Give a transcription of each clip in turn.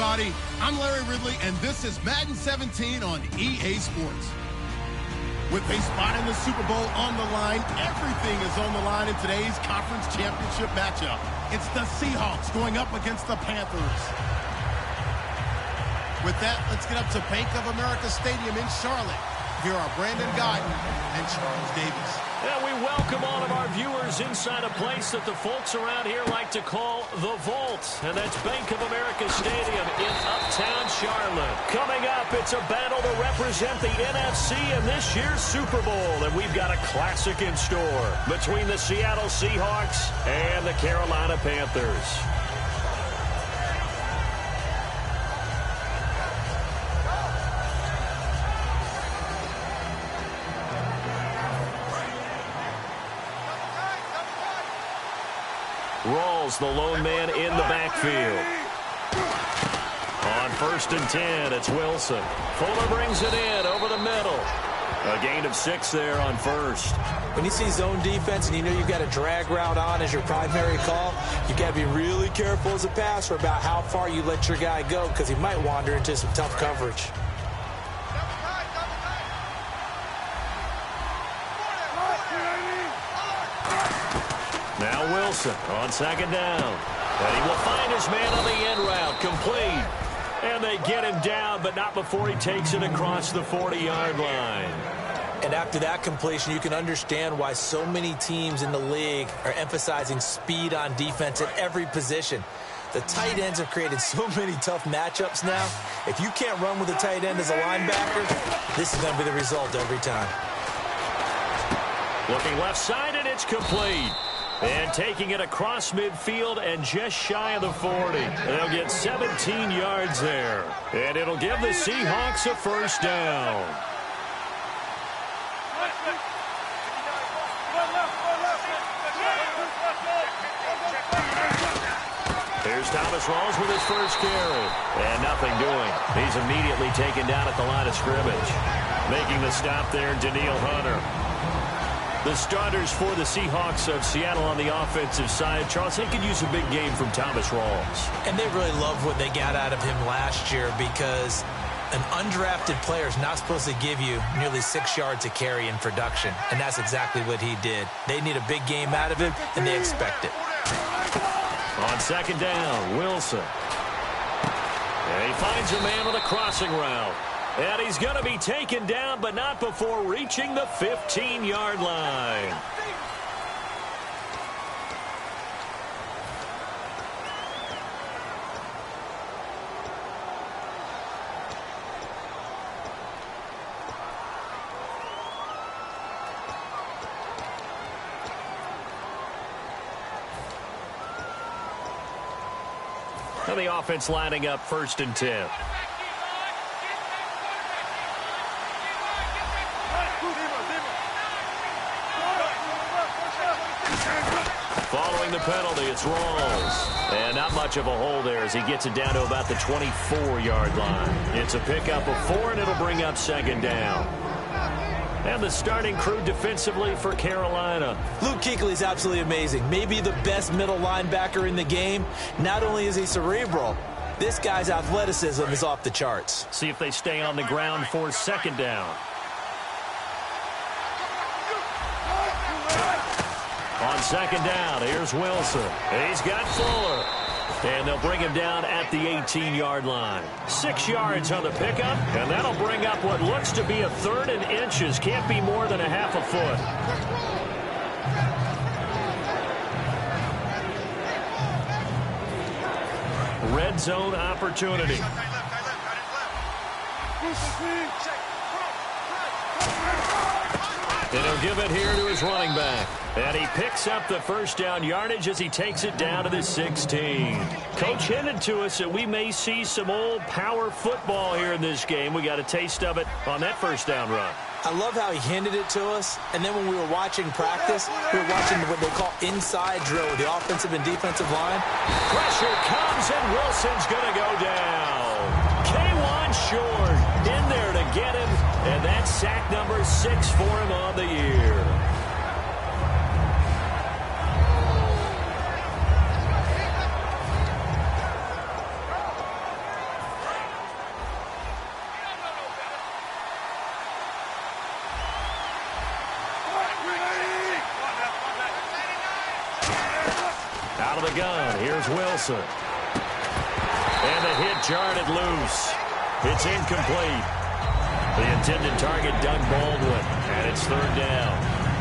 everybody. I'm Larry Ridley, and this is Madden 17 on EA Sports. With a spot in the Super Bowl on the line, everything is on the line in today's conference championship matchup. It's the Seahawks going up against the Panthers. With that, let's get up to Bank of America Stadium in Charlotte. Here are Brandon Guyton and Charles Davis. Yeah, we welcome all of our viewers inside a place that the folks around here like to call the Vault. And that's Bank of America Stadium in uptown Charlotte. Coming up, it's a battle to represent the NFC in this year's Super Bowl. And we've got a classic in store between the Seattle Seahawks and the Carolina Panthers. Rawls, the lone man in the backfield. On 1st and 10, it's Wilson. Fuller brings it in over the middle. A gain of 6 there on 1st. When you see zone defense and you know you've got a drag route on as your primary call, you've got to be really careful as a passer about how far you let your guy go because he might wander into some tough coverage. Now Wilson on 2nd down. And he will find his man on the end route. Complete. And they get him down, but not before he takes it across the 40-yard line. And after that completion, you can understand why so many teams in the league are emphasizing speed on defense at every position. The tight ends have created so many tough matchups now. If you can't run with a tight end as a linebacker, this is going to be the result every time. Looking left side, and it's complete. And taking it across midfield and just shy of the 40. They'll get 17 yards there. And it'll give the Seahawks a 1st down. Here's Thomas Rawls with his 1st carry. And nothing doing. He's immediately taken down at the line of scrimmage. Making the stop there, Daniil Hunter. The starters for the Seahawks of Seattle on the offensive side, Charles, they could use a big game from Thomas Rawls. And they really loved what they got out of him last year because an undrafted player is not supposed to give you nearly 6 yards a carry in production. And that's exactly what he did. They need a big game out of him, and they expect it. On 2nd down, Wilson. And he finds a man with a crossing route. And he's going to be taken down, but not before reaching the 15-yard line. And the offense lining up 1st and 10. Following the penalty, it's Rawls. And not much of a hole there as he gets it down to about the 24-yard line. It's a pickup of 4, and it'll bring up 2nd down. And the starting crew defensively for Carolina. Luke Kuechly is absolutely amazing. Maybe the best middle linebacker in the game. Not only is he cerebral, this guy's athleticism is off the charts. See if they stay on the ground for 2nd down. On 2nd down, here's Wilson. He's got Fuller. And they'll bring him down at the 18-yard line. 6 yards on the pickup, and that'll bring up what looks to be a 3rd and inches. Can't be more than a half a foot. Red zone opportunity. And he'll give it here to his running back. And he picks up the 1st down yardage as he takes it down to the 16. Coach hinted to us that we may see some old power football here in this game. We got a taste of it on that 1st down run. I love how he hinted it to us. And then when we were watching practice, we were watching what they call inside drill with the offensive and defensive line. Pressure comes, and Wilson's going to go down. K1 short in there to get him. And that's sack number 6 for him on the year. Out of the gun, here's Wilson. And the hit jarred it loose. It's incomplete. The intended target, Doug Baldwin, and it's third down.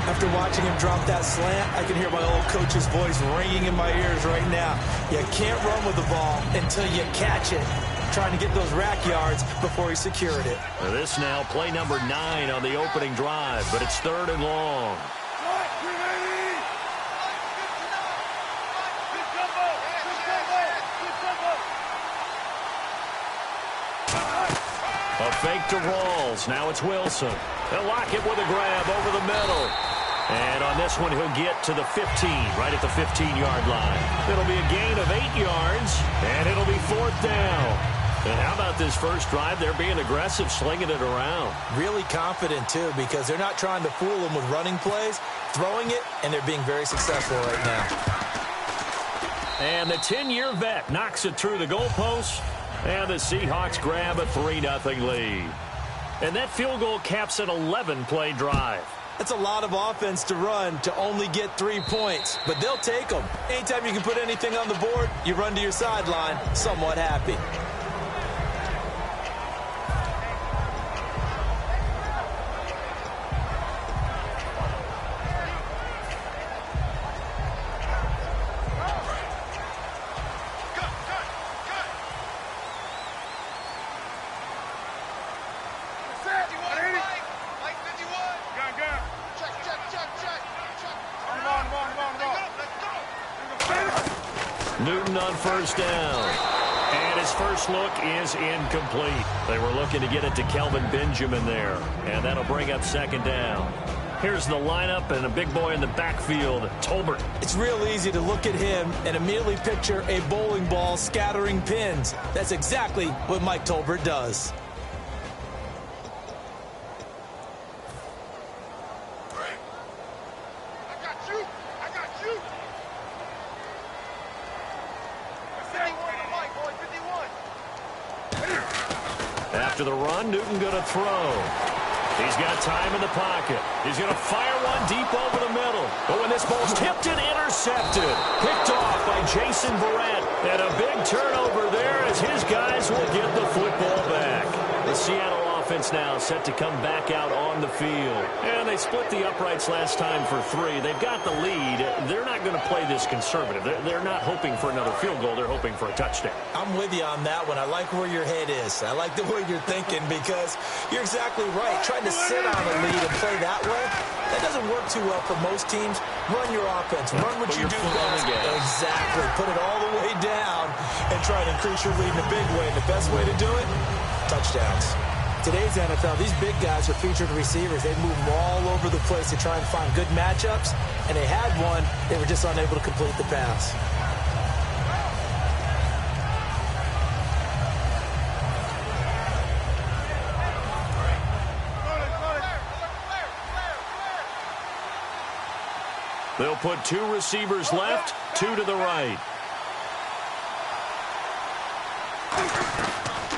After watching him drop that slant, I can hear my old coach's voice ringing in my ears right now. You can't run with the ball until you catch it. Trying to get those rack yards before he secured it. This now play number 9 on the opening drive, but it's third and long. A fake to Rawls. Now it's Wilson. They'll lock it with a grab over the middle. And on this one, he'll get to the 15, right at the 15-yard line. It'll be a gain of 8 yards, and it'll be fourth down. And how about this first drive? They're being aggressive, slinging it around. Really confident, too, because they're not trying to fool them with running plays, throwing it, and they're being very successful right now. And the 10-year vet knocks it through the goalpost, and the Seahawks grab a 3-0 lead. And that field goal caps an 11-play drive. That's a lot of offense to run to only get 3 points, but they'll take them. Anytime you can put anything on the board, you run to your sideline somewhat happy. Newton on first down. And his first look is incomplete. They were looking to get it to Kelvin Benjamin there. And that'll bring up second down. Here's the lineup and a big boy in the backfield, Tolbert. It's real easy to look at him and immediately picture a bowling ball scattering pins. That's exactly what Mike Tolbert does. After the run, Newton going to throw. He's got time in the pocket. He's going to fire one deep over the middle. But when this ball's tipped and intercepted, picked off by Jason Verrett. And a big turnover there as his guys will get the football back. The Seattle offense now set to come back out on the field. And they split the uprights last time for 3. They've got the lead. They're not going to play this conservative. They're not hoping for another field goal. They're hoping for a touchdown. I'm with you on that one. I like where your head is. I like the way you're thinking because you're exactly right. Trying to sit on a lead and play that way, that doesn't work too well for most teams. Run your offense. Run what you do best. Exactly. Put it all the way down and try to increase your lead in a big way. And the best way to do it, touchdowns. Today's NFL, these big guys are featured receivers. They move them all over the place to try and find good matchups, and they had one. They were just unable to complete the pass. They'll put 2 receivers left, 2 to the right.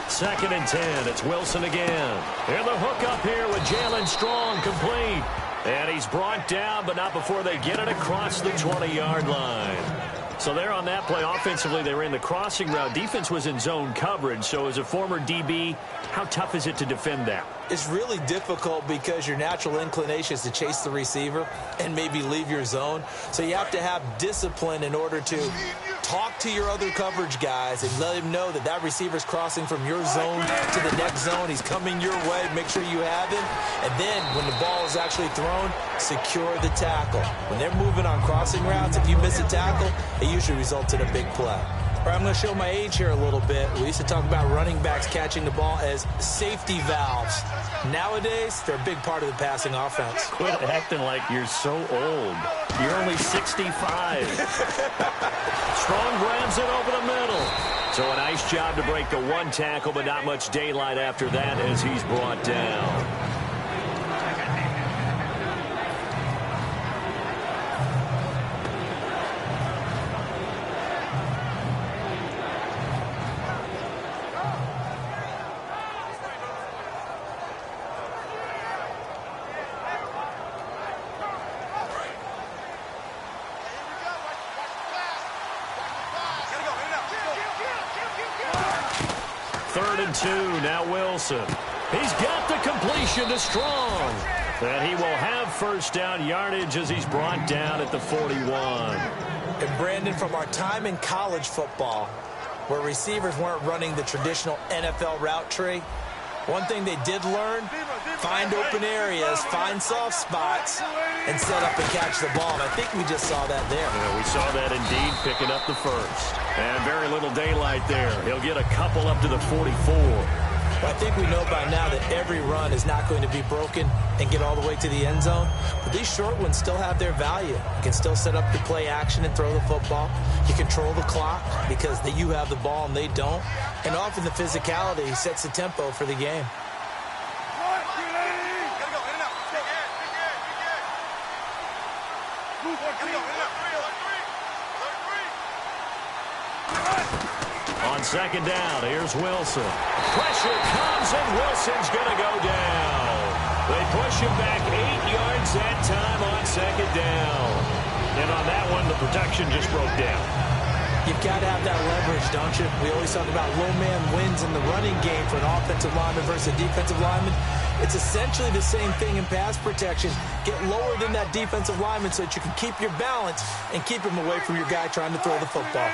2nd and 10. It's Wilson again. And the hook up here with Jalen Strong complete. And he's brought down, but not before they get it across the 20-yard line. So there on that play, offensively, they were in the crossing route. Defense was in zone coverage. So as a former DB, how tough is it to defend that? It's really difficult because your natural inclination is to chase the receiver and maybe leave your zone. So you have to have discipline in order to talk to your other coverage guys and let him know that that receiver's crossing from your zone to the next zone. He's coming your way. Make sure you have him. And then when the ball is actually thrown, secure the tackle. When they're moving on crossing routes, if you miss a tackle, it usually results in a big play. All right, I'm going to show my age here a little bit. We used to talk about running backs catching the ball as safety valves. Nowadays, they're a big part of the passing offense. Quit acting like you're so old. You're only 65. Strong grabs it over the middle. So a nice job to break the one tackle, but not much daylight after that as he's brought down. and 2. Now Wilson. He's got the completion to Strong. And he will have first down yardage as he's brought down at the 41. And Brandon, from our time in college football, where receivers weren't running the traditional NFL route tree, one thing they did learn, find open areas, find soft spots, and set up and catch the ball. And I think we just saw that there. Yeah, we saw that indeed, picking up the first. And very little daylight there. He'll get a couple up to the 44. Well, I think we know by now that every run is not going to be broken and get all the way to the end zone. But these short ones still have their value. You can still set up the play action and throw the football. You control the clock because you have the ball and they don't. And often the physicality sets the tempo for the game. On second down, here's Wilson. Pressure comes, and Wilson's going to go down. They push him back 8 yards that time on second down. And on that one, the protection just broke down. You've got to have that leverage, don't you? We always talk about low man wins in the running game for an offensive lineman versus a defensive lineman. It's essentially the same thing in pass protection. Get lower than that defensive lineman so that you can keep your balance and keep him away from your guy trying to throw the football.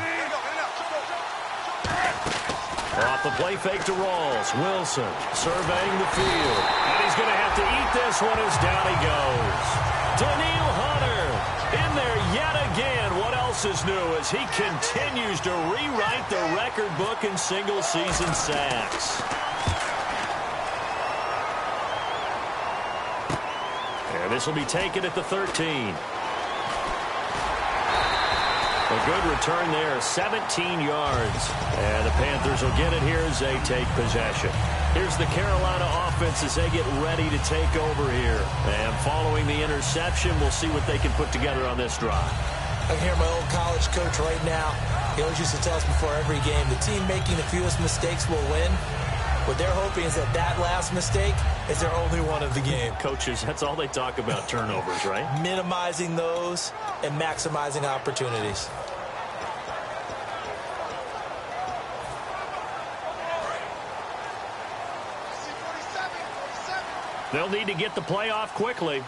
Off the play fake to Rawls. Wilson surveying the field. And he's going to have to eat this one as down he goes. Daniil Hunter in there yet again. What else is new as he continues to rewrite the record book in single-season sacks. And this will be taken at the 13. A good return there, 17 yards. And the Panthers will get it here as they take possession. Here's the Carolina offense as they get ready to take over here. And following the interception, we'll see what they can put together on this drive. I can hear my old college coach right now. He always used to tell us before every game, the team making the fewest mistakes will win. What they're hoping is that last mistake is their only one of the game. Coaches, that's all they talk about, turnovers, right? Minimizing those and maximizing opportunities. They'll need to get the play off quickly.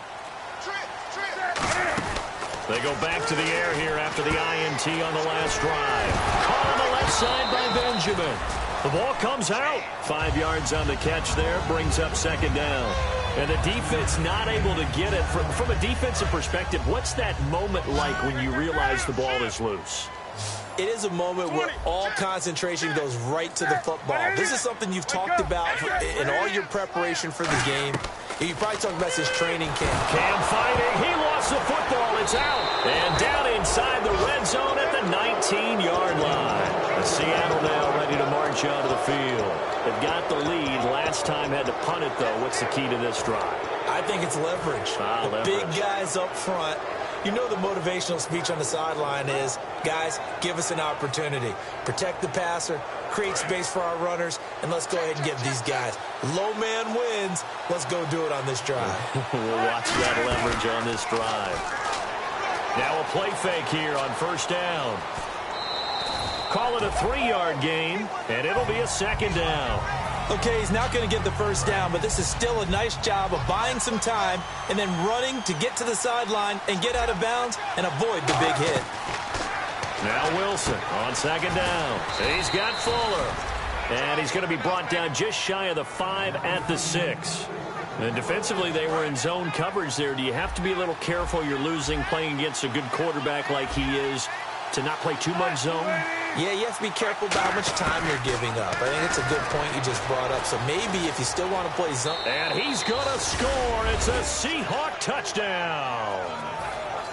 They go back to the air here after the INT on the last drive. Caught on the left side by Benjamin. The ball comes out. 5 yards on the catch there. Brings up second down. And the defense not able to get it. From a defensive perspective, what's that moment like when you realize the ball is loose? It is a moment where all concentration goes right to the football. This is something you've talked about in all your preparation for the game. You probably talked about this training camp. Cam fighting. He lost the football. It's out. And down inside the red zone at the 19-yard line. Seattle now ready to march onto the field. They've got the lead. Last time had to punt it, though. What's the key to this drive? I think it's leverage. Big guys up front. You know the motivational speech on the sideline is, guys, give us an opportunity. Protect the passer, create space for our runners, and let's go ahead and give these guys. Low man wins. Let's go do it on this drive. We'll watch that leverage on this drive. Now a play fake here on first down. Call it a 3-yard gain, and it'll be a second down. Okay, he's not going to get the first down, but this is still a nice job of buying some time and then running to get to the sideline and get out of bounds and avoid the big hit. Now Wilson on second down. He's got Fuller. And he's going to be brought down just shy of the 5 at the 6. And defensively, they were in zone coverage there. Do you have to be a little careful? You're losing playing against a good quarterback like he is to not play too much zone? Yeah, you have to be careful about how much time you're giving up. I think it's a good point you just brought up. So maybe if you still want to play zone. And he's going to score. It's a Seahawk touchdown.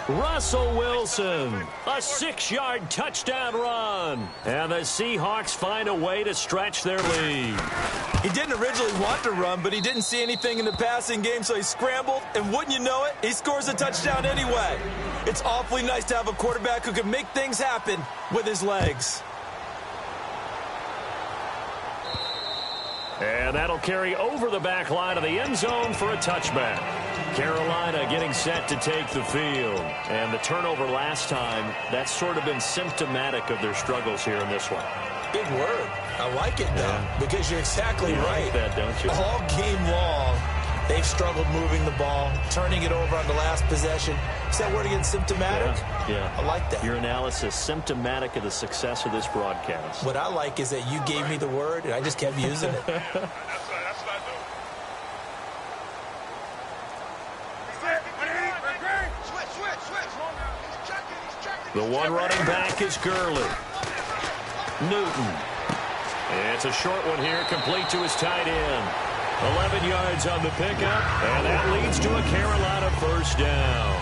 Russell Wilson, a 6-yard touchdown run. And the Seahawks find a way to stretch their lead. He didn't originally want to run, but he didn't see anything in the passing game, so he scrambled. And wouldn't you know it, he scores a touchdown anyway. It's awfully nice to have a quarterback who can make things happen with his legs. And that'll carry over the back line of the end zone for a touchback. Carolina getting set to take the field. And the turnover last time, that's sort of been symptomatic of their struggles here in this one. Big word. I like it, though, because you're exactly right. Like that, don't you? All game long, they've struggled moving the ball, turning it over on the last possession. Is that word again, symptomatic? Yeah. I like that. Your analysis, symptomatic of the success of this broadcast. What I like is that you gave me the word, and I just kept using it. That's what I do. The one running back is Gurley. Newton. It's a short one here, complete to his tight end. 11 yards on the pickup, and that leads to a Carolina first down.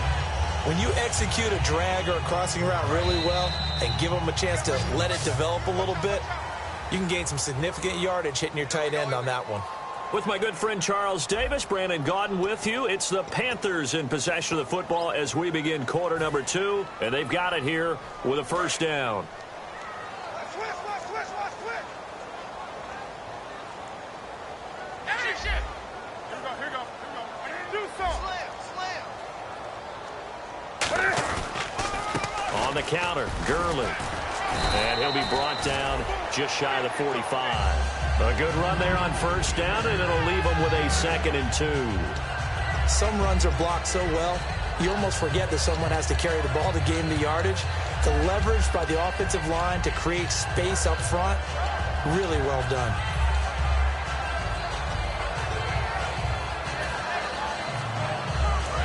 When you execute a drag or a crossing route really well and give them a chance to let it develop a little bit, you can gain some significant yardage hitting your tight end on that one. With my good friend Charles Davis, Brandon Gaudin with you. It's the Panthers in possession of the football as we begin quarter number 2, and they've got it here with a first down. On the counter, Gurley. And he'll be brought down just shy of the 45. A good run there on first down, and it'll leave him with a 2nd and 2. Some runs are blocked so well, you almost forget that someone has to carry the ball to gain the yardage. The leverage by the offensive line to create space up front, really well done.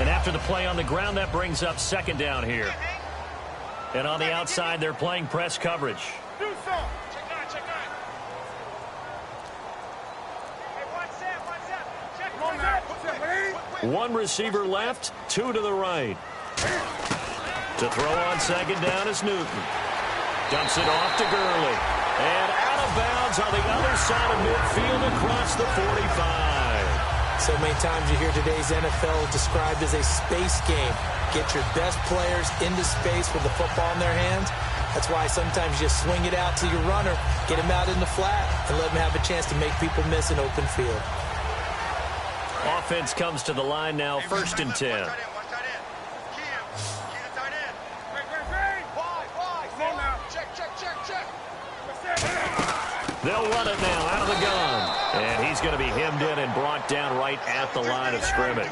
And after the play on the ground, that brings up 2nd down here. And on the outside, they're playing press coverage. One receiver left, 2 to the right. To throw on 2nd down is Newton. Dumps it off to Gurley. And out of bounds on the other side of midfield across the 45. So many times you hear today's NFL described as a space game. Get your best players into space with the football in their hands. That's why sometimes you swing it out to your runner, get him out in the flat, and let him have a chance to make people miss an open field. Offense comes to the line now, 1st and 10. They'll run it now out of the gun. And he's going to be hemmed in and brought down right at the line of scrimmage.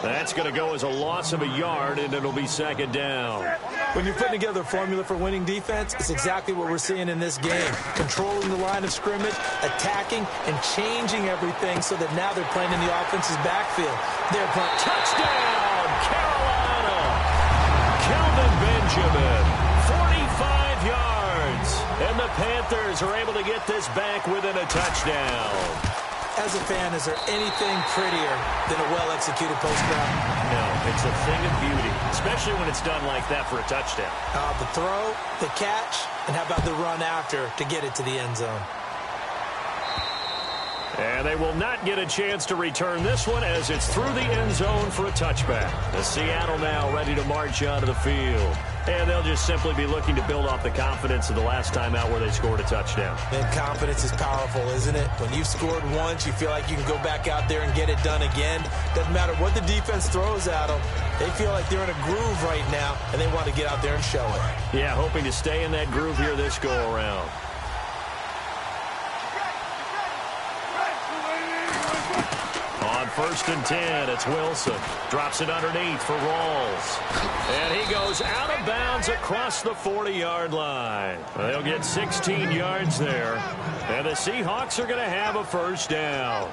That's going to go as a loss of a yard, and it'll be 2nd down. When you're putting together a formula for winning defense, it's exactly what we're seeing in this game. Controlling the line of scrimmage, attacking, and changing everything so that now they're playing in the offense's backfield. They're playing. Touchdown, Carolina! Kelvin Benjamin, 45 yards. And the Panthers are able to get this back within a touchdown. As a fan, is there anything prettier than a well-executed post route? No, it's a thing of beauty, especially when it's done like that for a touchdown. The throw, the catch, and how about the run after to get it to the end zone? And they will not get a chance to return this one as it's through the end zone for a touchback. The Seattle now ready to march onto the field. And they'll just simply be looking to build off the confidence of the last time out where they scored a touchdown. And confidence is powerful, isn't it? When you've scored once, you feel like you can go back out there and get it done again. Doesn't matter what the defense throws at them. They feel like they're in a groove right now, and they want to get out there and show it. Yeah, hoping to stay in that groove here this go-around. On 1st and 10, it's Wilson. Drops it underneath for Rawls. And he goes out of bounds across the 40-yard line. They'll get 16 yards there. And the Seahawks are going to have a first down.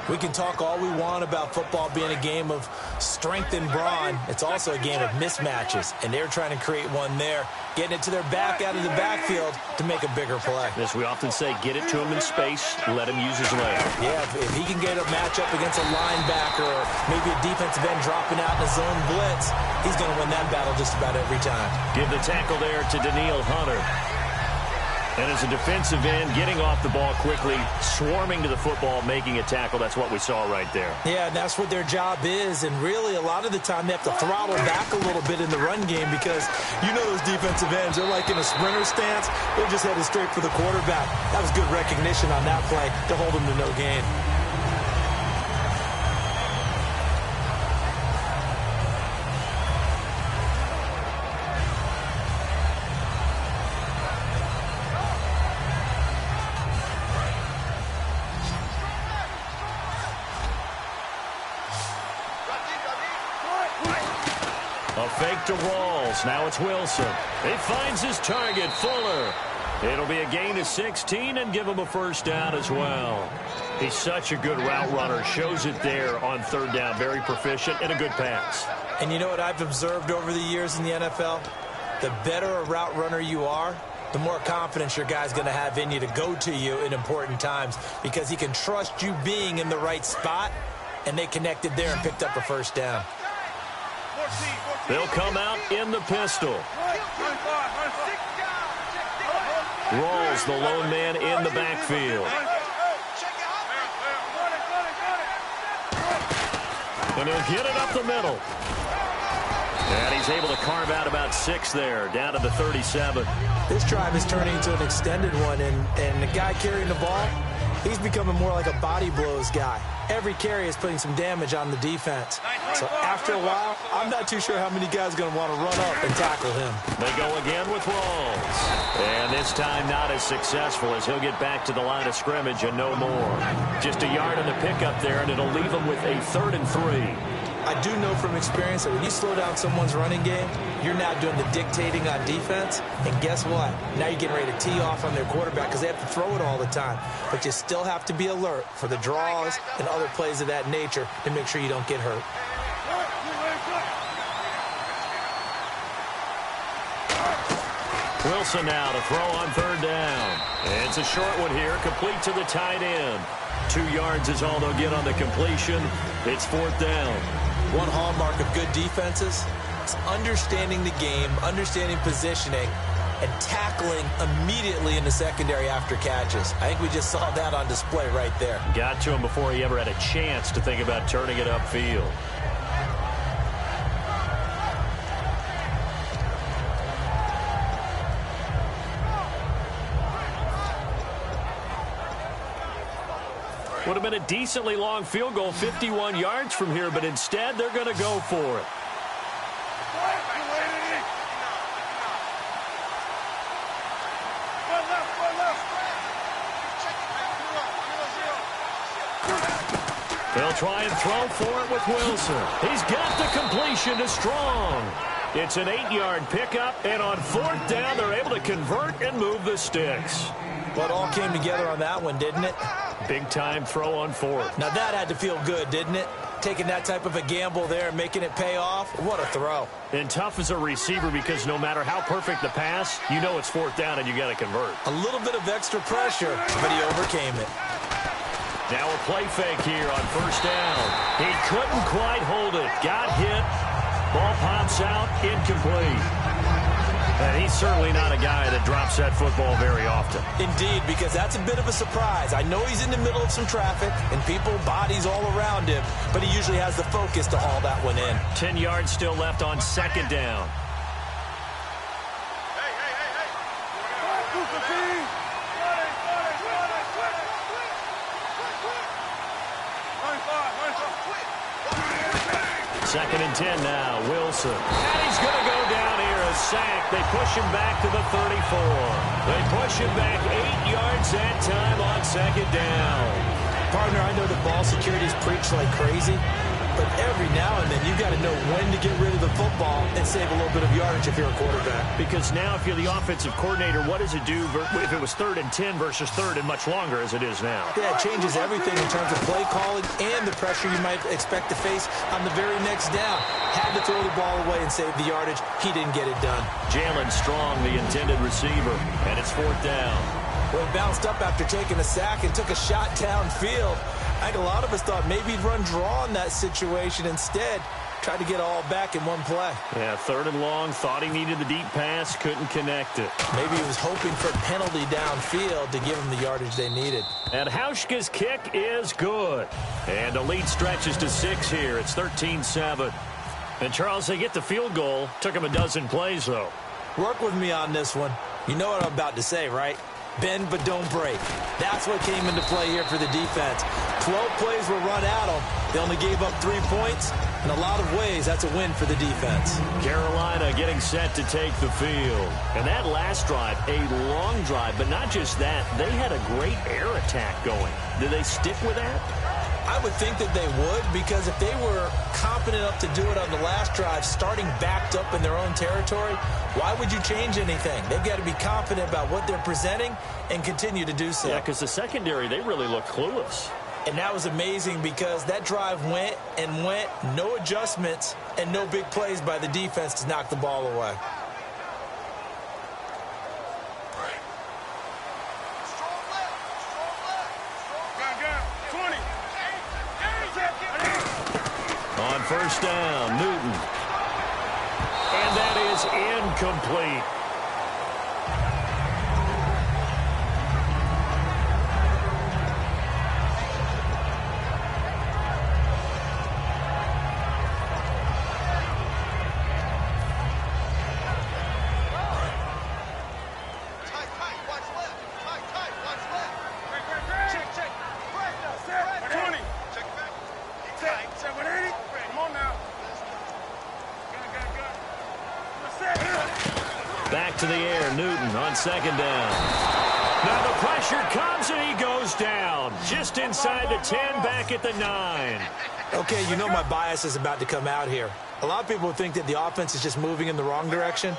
We can talk all we want about football being a game of strength and brawn. It's also a game of mismatches, and they're trying to create one there, getting it to their back out of the backfield to make a bigger play. As we often say, get it to him in space, let him use his leg. Yeah, if he can get a matchup against a linebacker or maybe a defensive end dropping out in a zone blitz, he's going to win that battle just about every time. Give the tackle there to Daniil Hunter. And as a defensive end, getting off the ball quickly, swarming to the football, making a tackle, that's what we saw right there. Yeah, and that's what their job is. And really, a lot of the time, they have to throttle back a little bit in the run game because you know those defensive ends, they're like in a sprinter stance. They're just headed straight for the quarterback. That was good recognition on that play to hold them to no gain. A fake to Rawls. Now it's Wilson. He finds his target, Fuller. It'll be a gain of 16 and give him a first down as well. He's such a good route runner. Shows it there on third down. Very proficient and a good pass. And you know what I've observed over the years in the NFL? The better a route runner you are, the more confidence your guy's going to have in you to go to you in important times because he can trust you being in the right spot, and they connected there and picked up a first down. They'll come out in the pistol. Rawls, the lone man in the backfield. And he'll get it up the middle. And he's able to carve out about 6 there, down to the 37. This drive is turning into an extended one, and the guy carrying the ball, he's becoming more like a body blows guy. Every carry is putting some damage on the defense. So after a while, I'm not too sure how many guys are going to want to run up and tackle him. They go again with Rawls. And this time not as successful as he'll get back to the line of scrimmage and no more. Just a yard in the pickup there, and it'll leave him with a 3rd and 3. I do know from experience that when you slow down someone's running game, you're now doing the dictating on defense. And guess what? Now you're getting ready to tee off on their quarterback because they have to throw it all the time. But you still have to be alert for the draws and other plays of that nature to make sure you don't get hurt. Wilson now to throw on third down. It's a short one here, complete to the tight end. 2 yards is all they'll get on the completion. It's 4th down. One hallmark of good defenses is understanding the game, understanding positioning, and tackling immediately in the secondary after catches. I think we just saw that on display right there. Got to him before he ever had a chance to think about turning it upfield. Would have been a decently long field goal, 51 yards from here, but instead they're going to go for it. They'll try and throw for it with Wilson. He's got the completion to Strong. It's an 8-yard pickup, and on 4th down, they're able to convert and move the sticks. Well, it all came together on that one, didn't it? Big-time throw on 4th. Now, that had to feel good, didn't it? Taking that type of a gamble there and making it pay off. What a throw. And tough as a receiver because no matter how perfect the pass, you know it's 4th down and you got to convert. A little bit of extra pressure, but he overcame it. Now a play fake here on 1st down. He couldn't quite hold it. Got hit. Ball pops out. Incomplete. And he's certainly not a guy that drops that football very often. Indeed, because that's a bit of a surprise. I know he's in the middle of some traffic and people, bodies all around him, but he usually has the focus to haul that one in. 10 yards still left on 2nd down. Second and 10 now, Wilson. And he's going to go down here, a sack. They push him back to the 34. They push him back 8 yards that time on 2nd down. Partner, I know the ball security is preached like crazy, but every now and then you got to know when to get rid of the football and save a little bit of yardage if you're a quarterback. Because now if you're the offensive coordinator, what does it do if it was 3rd and 10 versus 3rd and much longer as it is now? Yeah, it changes everything in terms of play calling and the pressure you might expect to face on the very next down. Had to throw the ball away and save the yardage. He didn't get it done. Jalen Strong, the intended receiver, and it's 4th down. Well, he bounced up after taking a sack and took a shot downfield. I think a lot of us thought maybe he'd run draw in that situation. Instead, tried to get all back in one play. Yeah, 3rd and long, thought he needed the deep pass, couldn't connect it. Maybe he was hoping for a penalty downfield to give him the yardage they needed. And Hauschka's kick is good. And the lead stretches to 6 here. It's 13-7. And, Charles, they get the field goal. Took him a dozen plays, though. Work with me on this one. You know what I'm about to say, right? Bend but don't break. That's what came into play here for the defense. 12 plays were run at them. They only gave up 3 points. In a lot of ways, that's a win for the defense. Carolina getting set to take the field. And that last drive, a long drive, but not just that. They had a great air attack going. Did they stick with that? I would think that they would, because if they were confident enough to do it on the last drive, starting backed up in their own territory, why would you change anything? They've got to be confident about what they're presenting and continue to do so. Yeah, because the secondary, they really look clueless. And that was amazing because that drive went and went, no adjustments, and no big plays by the defense to knock the ball away. On first down, Newton. And that is incomplete. Back to the air, Newton on second down. Now the pressure comes and he goes down. Just inside the 10, back at the 9. Okay, you know my bias is about to come out here. A lot of people think that the offense is just moving in the wrong direction.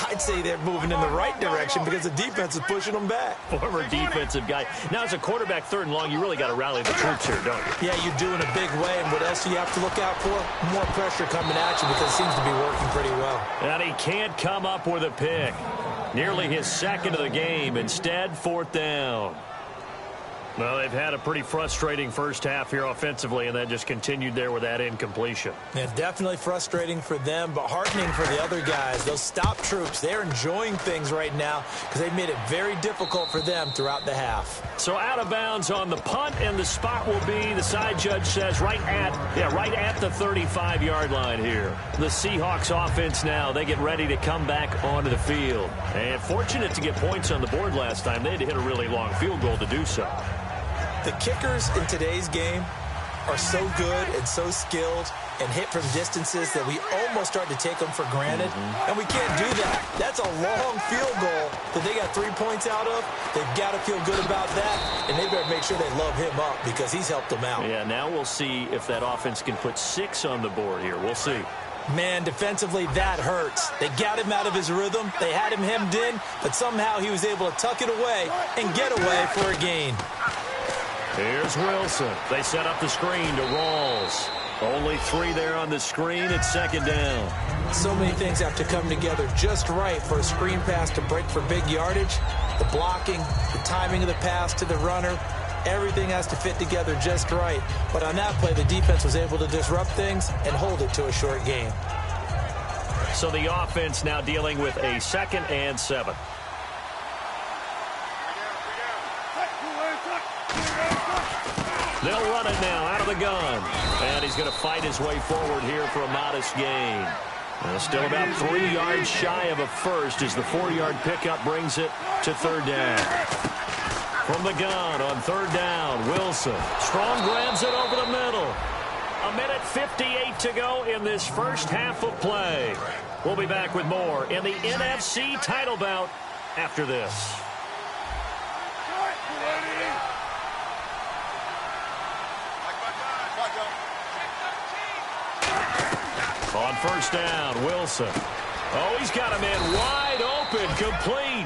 I'd say they're moving in the right direction because the defense is pushing them back. Former defensive guy. Now, as a quarterback, third and long, you really got to rally the troops here, don't you? Yeah, you do in a big way. And what else do you have to look out for? More pressure coming at you because it seems to be working pretty well. And he can't come up with a pick. Nearly his second of the game. Instead, fourth down. Well, they've had a pretty frustrating first half here offensively, and that just continued there with that incompletion. Yeah, definitely frustrating for them, but heartening for the other guys. Those stop troops, they're enjoying things right now because they've made it very difficult for them throughout the half. So out of bounds on the punt, and the spot will be, the side judge says, right at the 35-yard line here. The Seahawks offense now, they get ready to come back onto the field. And fortunate to get points on the board last time. They had to hit a really long field goal to do so. The kickers in today's game are so good and so skilled and hit from distances that we almost start to take them for granted. And we can't do that. That's a long field goal that they got 3 points out of. They've got to feel good about that, and they better make sure they love him up because he's helped them out. Yeah, now we'll see if that offense can put 6 on the board here. We'll see. Man, defensively, that hurts. They got him out of his rhythm. They had him hemmed in, but somehow he was able to tuck it away and get away for a gain. Here's Wilson. They set up the screen to Rawls. Only 3 there on the screen. It's second down. So many things have to come together just right for a screen pass to break for big yardage. The blocking, the timing of the pass to the runner, everything has to fit together just right. But on that play, the defense was able to disrupt things and hold it to a short gain. So the offense now dealing with a 2nd and 7. They'll run it now out of the gun. And he's going to fight his way forward here for a modest gain. Still about 3 yards shy of a first as the 4-yard pickup brings it to third down. From the gun on third down, Wilson. Strong grabs it over the middle. 1:58 to go in this first half of play. We'll be back with more in the NFC title bout after this. On first down, Wilson. Oh, he's got a man wide open, complete.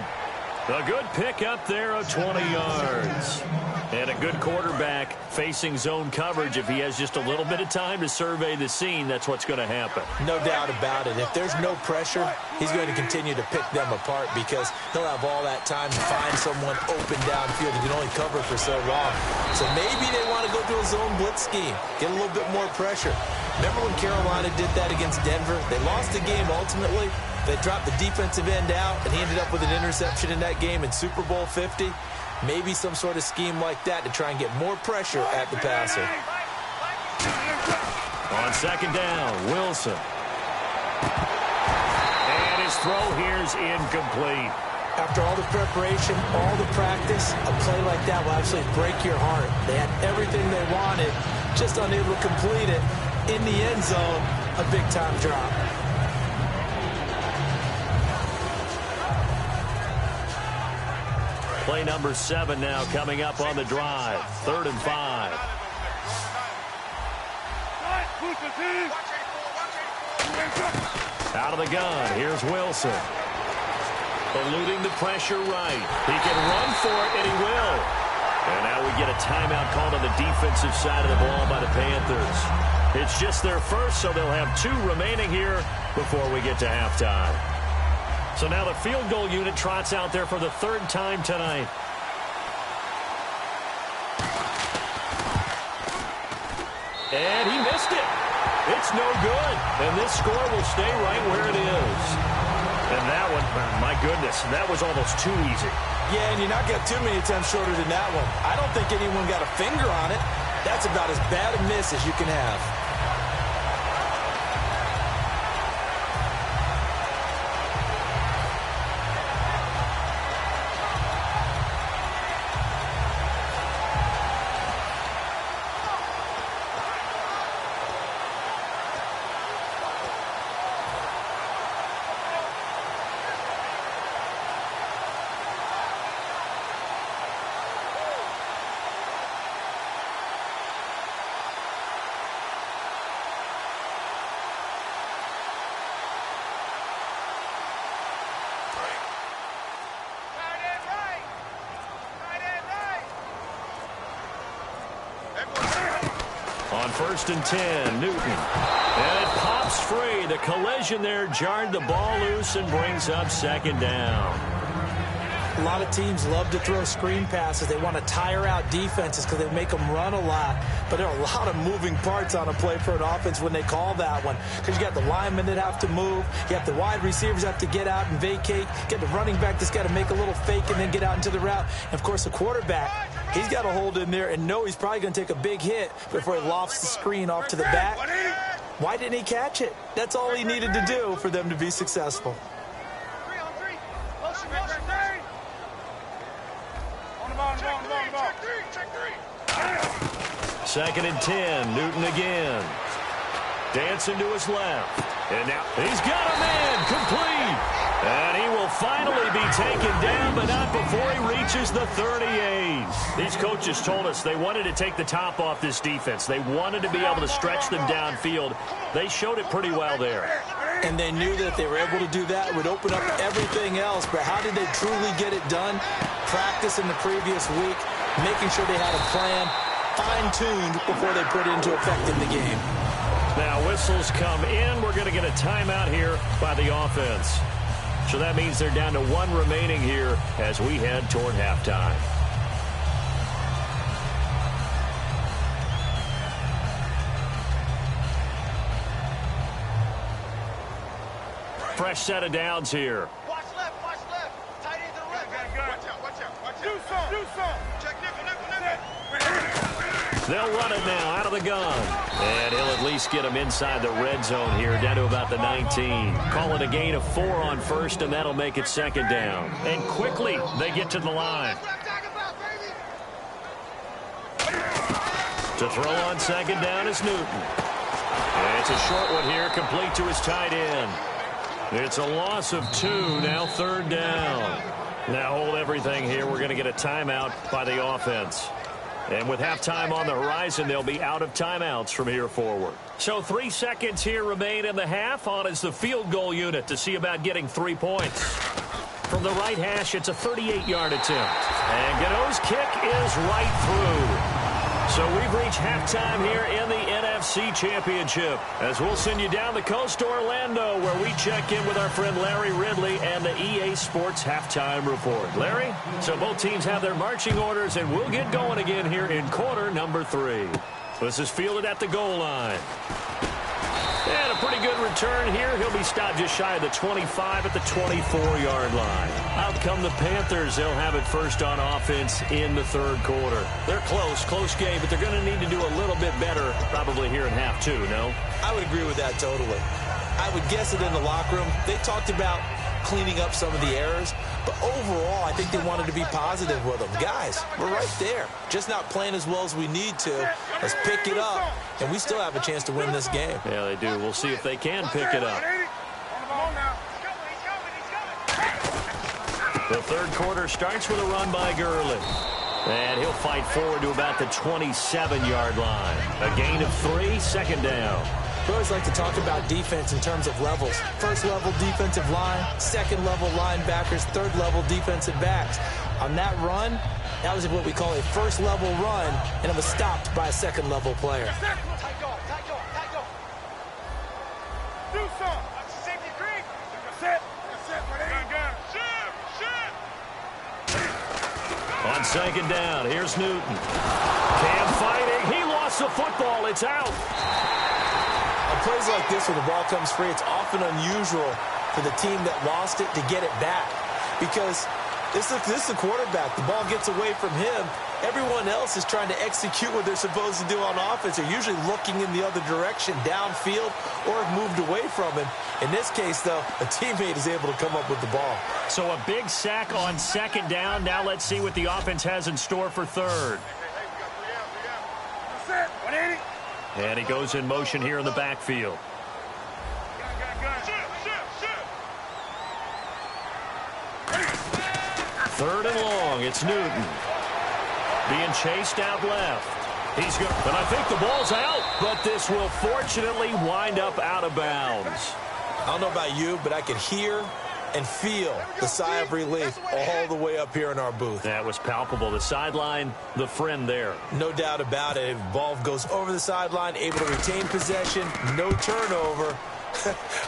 A good pick up there of 20 yards. And a good quarterback facing zone coverage. If he has just a little bit of time to survey the scene, that's what's going to happen. No doubt about it. If there's no pressure, he's going to continue to pick them apart because he'll have all that time to find someone open downfield. He can only cover for so long. So maybe they want to go to a zone blitz scheme, get a little bit more pressure. Remember when Carolina did that against Denver? They lost the game ultimately. They dropped the defensive end out, and he ended up with an interception in that game in Super Bowl 50. Maybe some sort of scheme like that to try and get more pressure at the passer. On second down, Wilson. And his throw here's incomplete. After all the preparation, all the practice, a play like that will absolutely break your heart. They had everything they wanted, just unable to complete it. In the end zone, a big-time drop. Play number 7 now coming up on the drive. 3rd and 5. Out of the gun, here's Wilson. Eluding the pressure right. He can run for it, and he will. And now we get a timeout called on the defensive side of the ball by the Panthers. It's just their first, so they'll have 2 remaining here before we get to halftime. So now the field goal unit trots out there for the 3rd time tonight. And he missed it. It's no good. And this score will stay right where it is. And that one, my goodness, that was almost too easy. Yeah, and you're not got too many attempts shorter than that one. I don't think anyone got a finger on it. That's about as bad a miss as you can have. On 1st and 10, Newton. And it pops free. The collision there jarred the ball loose and brings up 2nd down. A lot of teams love to throw screen passes. They want to tire out defenses because they make them run a lot. But there are a lot of moving parts on a play for an offense when they call that one. Because you got the linemen that have to move. You have the wide receivers that have to get out and vacate. You got the running back that's got to make a little fake and then get out into the route. And, of course, the quarterback, he's got to hold in there and know he's probably going to take a big hit before he lofts the screen off to the back. Why didn't he catch it? That's all he needed to do for them to be successful. 2nd and 10, Newton again. Dancing to his left. And now he's got a man complete. And he will finally be taken down, but not before he reaches the 38. These coaches told us they wanted to take the top off this defense. They wanted to be able to stretch them downfield. They showed it pretty well there. And they knew that if they were able to do that, it would open up everything else. But how did they truly get it done? Practice in the previous week, making sure they had a plan, fine-tuned before they put it into effect in the game. Now whistles come in. We're going to get a timeout here by the offense. So that means they're down to 1 remaining here as we head toward halftime. Fresh set of downs here. Watch left. Tight end to the right. Watch out. Do some. Check nickel. They'll run it now out of the gun. And he'll at least get him inside the red zone here, down to about the 19. Call it a gain of 4 on 1st, and that'll make it 2nd down. And quickly, they get to the line. To throw on 2nd down is Newton. And it's a short one here, complete to his tight end. It's a loss of 2, now 3rd down. Now hold everything here. We're going to get a timeout by the offense. And with halftime on the horizon, they'll be out of timeouts from here forward. So 3 seconds here remain in the half. On is the field goal unit to see about getting 3 points. From the right hash, it's a 38-yard attempt. And Gano's kick is right through. So we've reached halftime here in the NFC Championship, as we'll send you down the coast to Orlando, where we check in with our friend Larry Ridley and the EA Sports Halftime Report. Larry, so both teams have their marching orders, and we'll get going again here in quarter number 3. This is fielded at the goal line. And a pretty good return here. He'll be stopped just shy of the 25 at the 24-yard line. Out come the Panthers. They'll have it first on offense in the 3rd quarter. They're close game, but they're going to need to do a little bit better probably here in half 2, no? I would agree with that totally. I would guess that in the locker room, they talked about cleaning up some of the errors, but overall, I think they wanted to be positive with them. Guys, we're right there. Just not playing as well as we need to. Let's pick it up, and we still have a chance to win this game. Yeah, they do. We'll see if they can pick it up. The 3rd quarter starts with a run by Gurley. And he'll fight forward to about the 27-yard line. A gain of 3, second down. We always like to talk about defense in terms of levels. First-level defensive line, second-level linebackers, third-level defensive backs. On that run, that was what we call a first-level run, and it was stopped by a second-level player. Tight dog, tight dog, tight dog. Do some. That's a safety creek. That's it, gun. Shit. On second down, here's Newton. Cam fighting. He lost the football. It's out. On plays like this where the ball comes free, it's often unusual for the team that lost it to get it back. Because this is the quarterback. The ball gets away from him. Everyone else is trying to execute what they're supposed to do on offense. They're usually looking in the other direction, downfield, or have moved away from him. In this case, though, a teammate is able to come up with the ball. So a big sack on second down. Now let's see what the offense has in store for third. That's it. 180. And he goes in motion here in the backfield. Third and long. It's Newton. Being chased out left. He's good. And I think the ball's out. But this will fortunately wind up out of bounds. I don't know about you, but I could hear and feel the sigh of relief all the way up here in our booth. That was palpable. The sideline, the friend there. No doubt about it. If the ball goes over the sideline, able to retain possession, no turnover.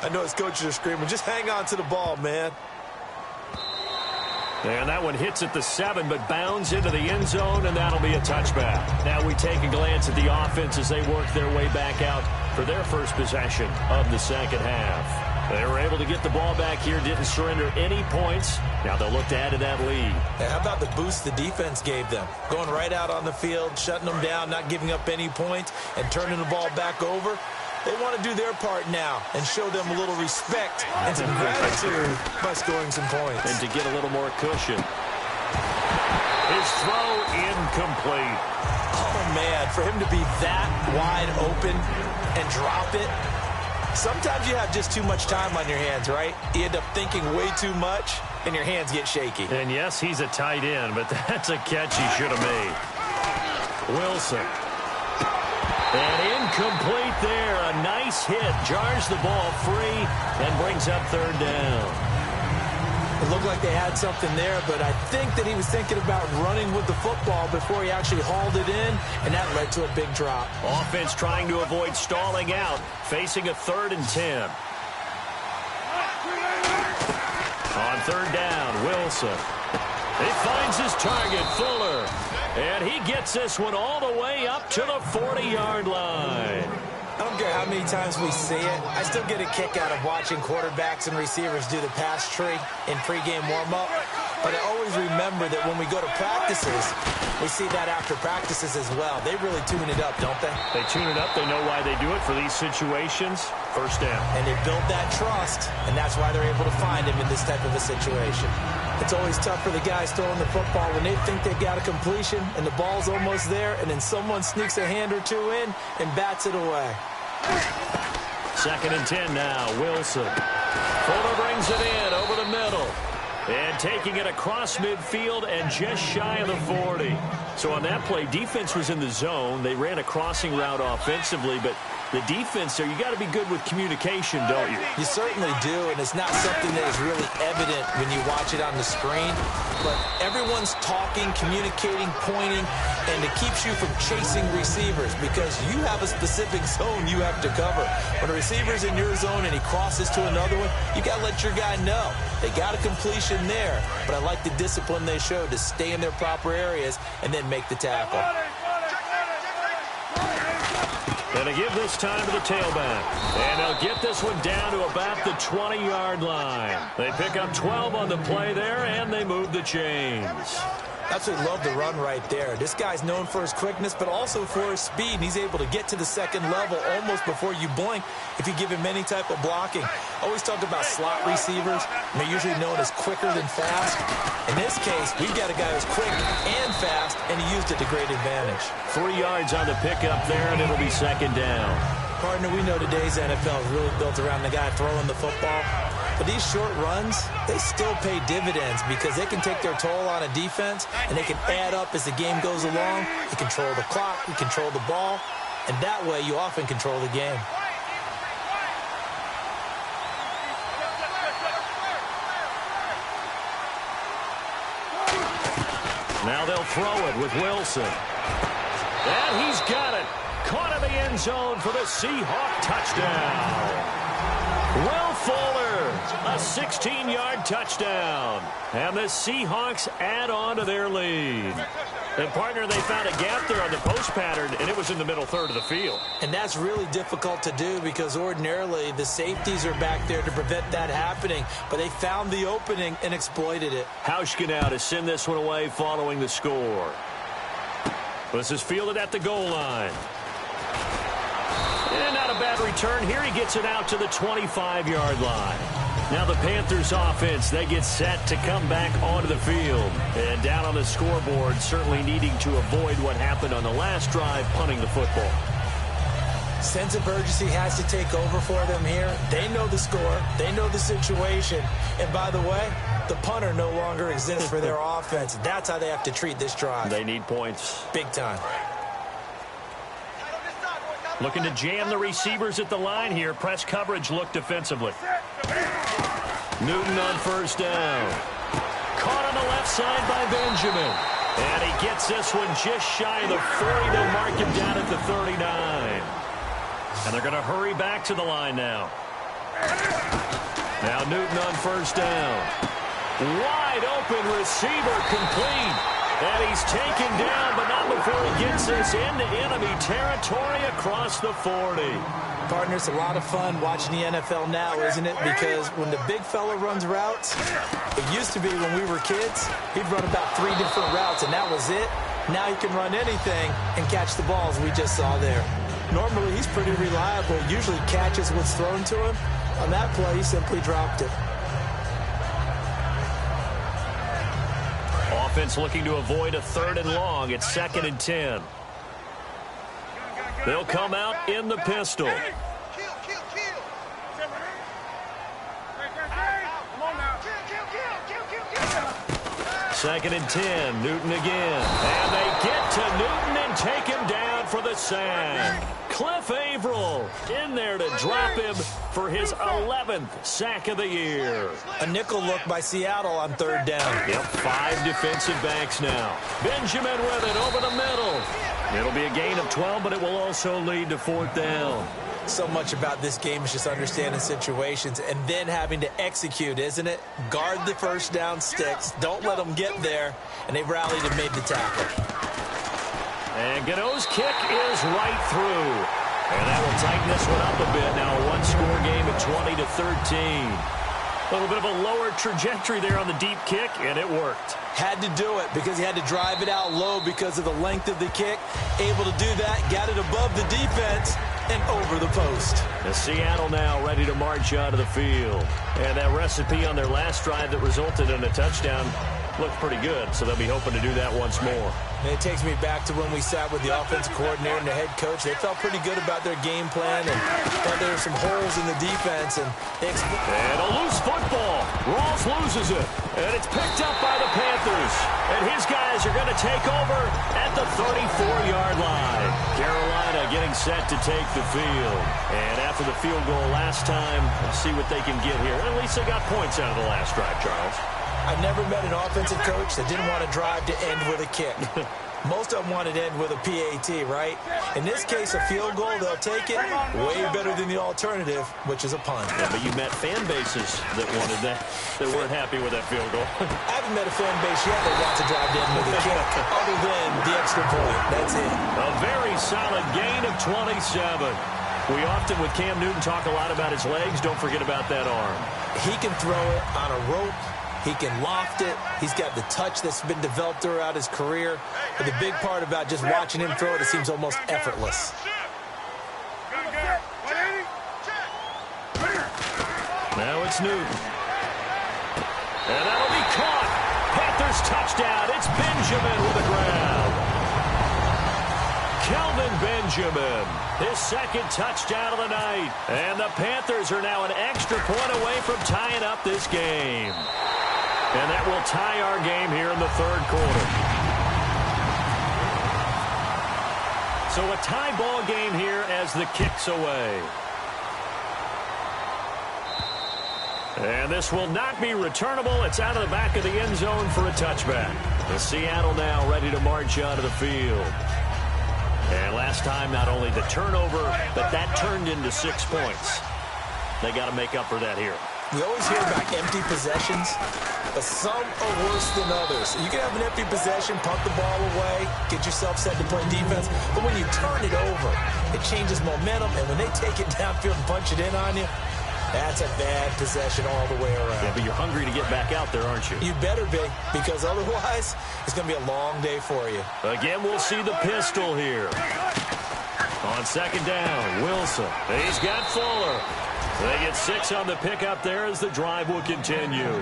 I know his coaches are screaming, just hang on to the ball, man. And that one hits at the 7, but bounds into the end zone, and that'll be a touchback. Now we take a glance at the offense as they work their way back out for their first possession of the second half. They were able to get the ball back here, didn't surrender any points. Now they'll look to add to that lead. Hey, how about the boost the defense gave them? Going right out on the field, shutting them down, not giving up any points, and turning the ball back over. They want to do their part now and show them a little respect and some gratitude by scoring some points. And to get a little more cushion. His throw incomplete. Oh, man, for him to be that wide open and drop it. Sometimes you have just too much time on your hands, right? You end up thinking way too much, and your hands get shaky. And, yes, he's a tight end, but that's a catch he should have made. Wilson. And incomplete there. A nice hit. Jars the ball free and brings up third down. It looked like they had something there, but I think that he was thinking about running with the football before he actually hauled it in, and that led to a big drop. Offense trying to avoid stalling out, facing a 3rd and 10. On third down, Wilson. He finds his target, Fuller. And he gets this one all the way up to the 40-yard line. I don't care how many times we see it. I still get a kick out of watching quarterbacks and receivers do the pass tree in pregame warm-up. But I always remember that when we go to practices, we see that after practices as well. They really tune it up, don't they? They tune it up. They know why they do it for these situations. First down. And they build that trust, and that's why they're able to find him in this type of a situation. It's always tough for the guys throwing the football when they think they've got a completion and the ball's almost there, and then someone sneaks a hand or two in and bats it away. 2nd and 10 now. Wilson. Fuller brings it in over the middle. And taking it across midfield and just shy of the 40. So on that play, defense was in the zone. They ran a crossing route offensively, but the defense there, you got to be good with communication, don't you? You certainly do, and it's not something that is really evident when you watch it on the screen. But everyone's talking, communicating, pointing, and it keeps you from chasing receivers because you have a specific zone you have to cover. When a receiver's in your zone and he crosses to another one, you got to let your guy know. They got a completion there, but I like the discipline they showed to stay in their proper areas and then make the tackle. And they give this time to the tailback. And they'll get this one down to about the 20-yard line. They pick up 12 on the play there, and they move the chains. Absolutely love the run right there. This guy's known for his quickness, but also for his speed. And he's able to get to the second level almost before you blink if you give him any type of blocking. Always talk about slot receivers. They're usually known as quicker than fast. In this case, we've got a guy who's quick and fast, and he used it to great advantage. 3 yards on the pickup there, and it'll be second down. Partner, we know today's NFL is really built around the guy throwing the football. But these short runs, they still pay dividends because they can take their toll on a defense, and they can add up as the game goes along. You control the clock, you control the ball, and that way you often control the game. Now they'll throw it with Wilson. And he's got it. Caught in the end zone for the Seahawk touchdown. Will Fuller, a 16-yard touchdown. And the Seahawks add on to their lead. And, partner, they found a gap there on the post pattern, and it was in the middle third of the field. And that's really difficult to do because ordinarily the safeties are back there to prevent that happening. But they found the opening and exploited it. Hauschka now to send this one away following the score. This is fielded at the goal line. And not a bad return here. He gets it out to the 25-yard line. Now the Panthers offense, they get set to come back onto the field. And down on the scoreboard, certainly needing to avoid what happened on the last drive, punting the football. Sense of urgency has to take over for them here. They know the score. They know the situation. And by the way, the punter no longer exists for their offense. That's how they have to treat this drive. They need points. Big time. Looking to jam the receivers at the line here. Press coverage look defensively. Newton on first down. Caught on the left side by Benjamin. And he gets this one just shy of the 40. They'll mark him down at the 39. And they're going to hurry back to the line now. Now Newton on first down. Wide open receiver complete. And he's taken down, but not before he gets this into enemy territory across the 40. Partner, it's a lot of fun watching the NFL now, isn't it? Because when the big fella runs routes, it used to be when we were kids, he'd run about 3 different routes, and that was it. Now he can run anything and catch the balls we just saw there. Normally, he's pretty reliable. Usually catches what's thrown to him. On that play, he simply dropped it. Offense looking to avoid a 3rd and long. It's 2nd and 10. They'll come out in the pistol. Second and 10. Newton again. And they get to Newton and take him down for the sack. Cliff Averill in there to drop him for his 11th sack of the year. A nickel look by Seattle on 3rd down. Yep, 5 defensive backs now. Benjamin with it over the middle. It'll be a gain of 12, but it will also lead to 4th down. So much about this game is just understanding situations and then having to execute, isn't it? Guard the first down sticks. Don't let them get there. And they rallied and made the tackle. And Gano's kick is right through. And that will tighten this one up a bit. Now a one-score game at 20-13. A little bit of a lower trajectory there on the deep kick, and it worked. Had to do it because he had to drive it out low because of the length of the kick. Able to do that, got it above the defense and over the post. And Seattle now ready to march out of the field. And that recipe on their last drive that resulted in a touchdown looked pretty good, so they'll be hoping to do that once more. And it takes me back to when we sat with the offensive coordinator and the head coach. They felt pretty good about their game plan and thought there were some holes in the defense. And a loose football. Rawls loses it. And it's picked up by the Panthers. And his guys are going to take over at the 34-yard line. Carolina getting set to take the field. And after the field goal last time, we'll see what they can get here. At least they got points out of the last drive, Charles. I've never met an offensive coach that didn't want to drive to end with a kick. Most of them wanted to end with a PAT, right? In this case, a field goal, they'll take it way better than the alternative, which is a punt. Yeah, but you met fan bases that wanted that, that weren't happy with that field goal. I haven't met a fan base yet that wants to drive to end with a kick, other than the extra point. That's it. A very solid gain of 27. We often, with Cam Newton, talk a lot about his legs. Don't forget about that arm. He can throw it on a rope. He can loft it. He's got the touch that's been developed throughout his career. But the big part about just watching him throw it seems almost effortless. Now it's Newton. And that'll be caught. Panthers touchdown. It's Benjamin with the grab. Kelvin Benjamin. His second touchdown of the night. And the Panthers are now an extra point away from tying up this game. And that will tie our game here in the third quarter. So a tie ball game here as the kick's away. And this will not be returnable. It's out of the back of the end zone for a touchback. The Seattle now ready to march out of the field. And last time, not only the turnover, but that turned into 6 points. They got to make up for that here. We always hear about empty possessions, but some are worse than others. You can have an empty possession, pump the ball away, get yourself set to play defense, but when you turn it over, it changes momentum, and when they take it downfield and punch it in on you, that's a bad possession all the way around. Yeah, but you're hungry to get back out there, aren't you? You better be, because otherwise, it's going to be a long day for you. Again, we'll see the pistol here. On second down, Wilson. He's got Fuller. They get 6 on the pickup there as the drive will continue.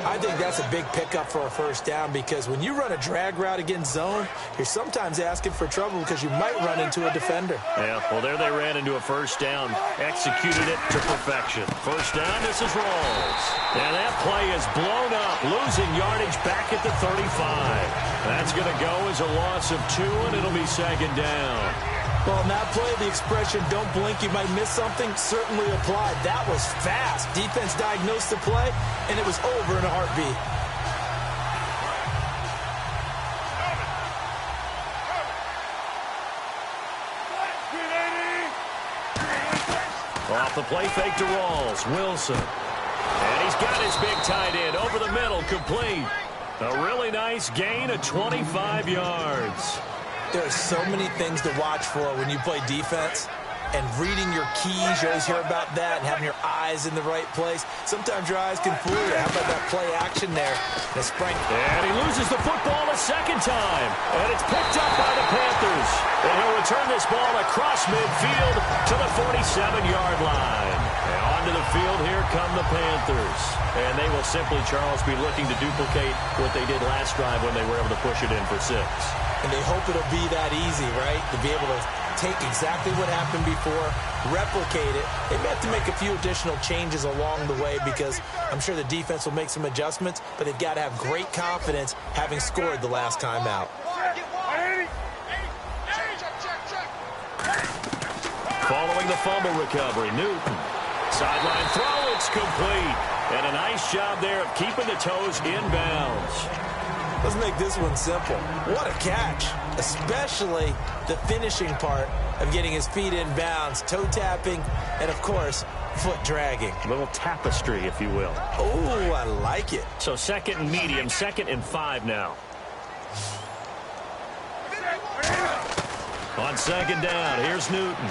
I think that's a big pickup for a first down because when you run a drag route against zone, you're sometimes asking for trouble because you might run into a defender. Yeah, well, there they ran into a first down, executed it to perfection. First down, this is Rawls. And that play is blown up, losing yardage back at the 35. That's going to go as a loss of 2, and it'll be second down. Well, in that play, the expression, don't blink, you might miss something, certainly applied. That was fast. Defense diagnosed the play, and it was over in a heartbeat. Off the play fake to Rawls. Wilson. And he's got his big tight end over the middle, complete. A really nice gain of 25 yards. There are so many things to watch for when you play defense. And reading your keys, you always hear about that, and having your eyes in the right place. Sometimes your eyes can fool you. How about that play action there? And a spring. And he loses the football a second time. And it's picked up by the Panthers. And he'll return this ball across midfield to the 47-yard line. And onto the field, here come the Panthers. And they will simply, Charles, be looking to duplicate what they did last drive when they were able to push it in for 6. And they hope it'll be that easy, right? To be able to take exactly what happened before, replicate it. They may have to make a few additional changes along the way because I'm sure the defense will make some adjustments, but they've got to have great confidence having scored the last time out. Following the fumble recovery, Newton. Sideline throw, it's complete. And a nice job there of keeping the toes in bounds. Let's make this one simple. What a catch, especially the finishing part of getting his feet in bounds, toe tapping, and, of course, foot dragging. A little tapestry, if you will. Oh, I like it. So second and medium, 2nd and 5 now. On second down, here's Newton.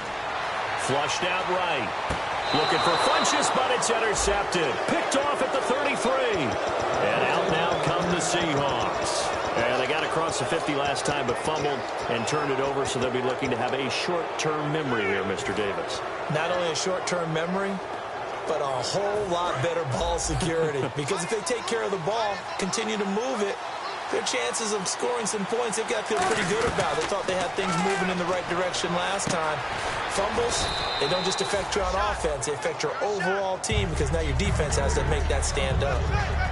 Flushed out right. Looking for Funchess, but it's intercepted. Picked off at the 33. And out now come the Seahawks. And they got across the 50 last time, but fumbled and turned it over, so they'll be looking to have a short-term memory here, Mr. Davis. Not only a short-term memory, but a whole lot better ball security. Because if they take care of the ball, continue to move it, their chances of scoring some points, they've got to feel pretty good about. They thought they had things moving in the right direction last time. Fumbles, they don't just affect you on offense, they affect your overall team because now your defense has to make that stand up.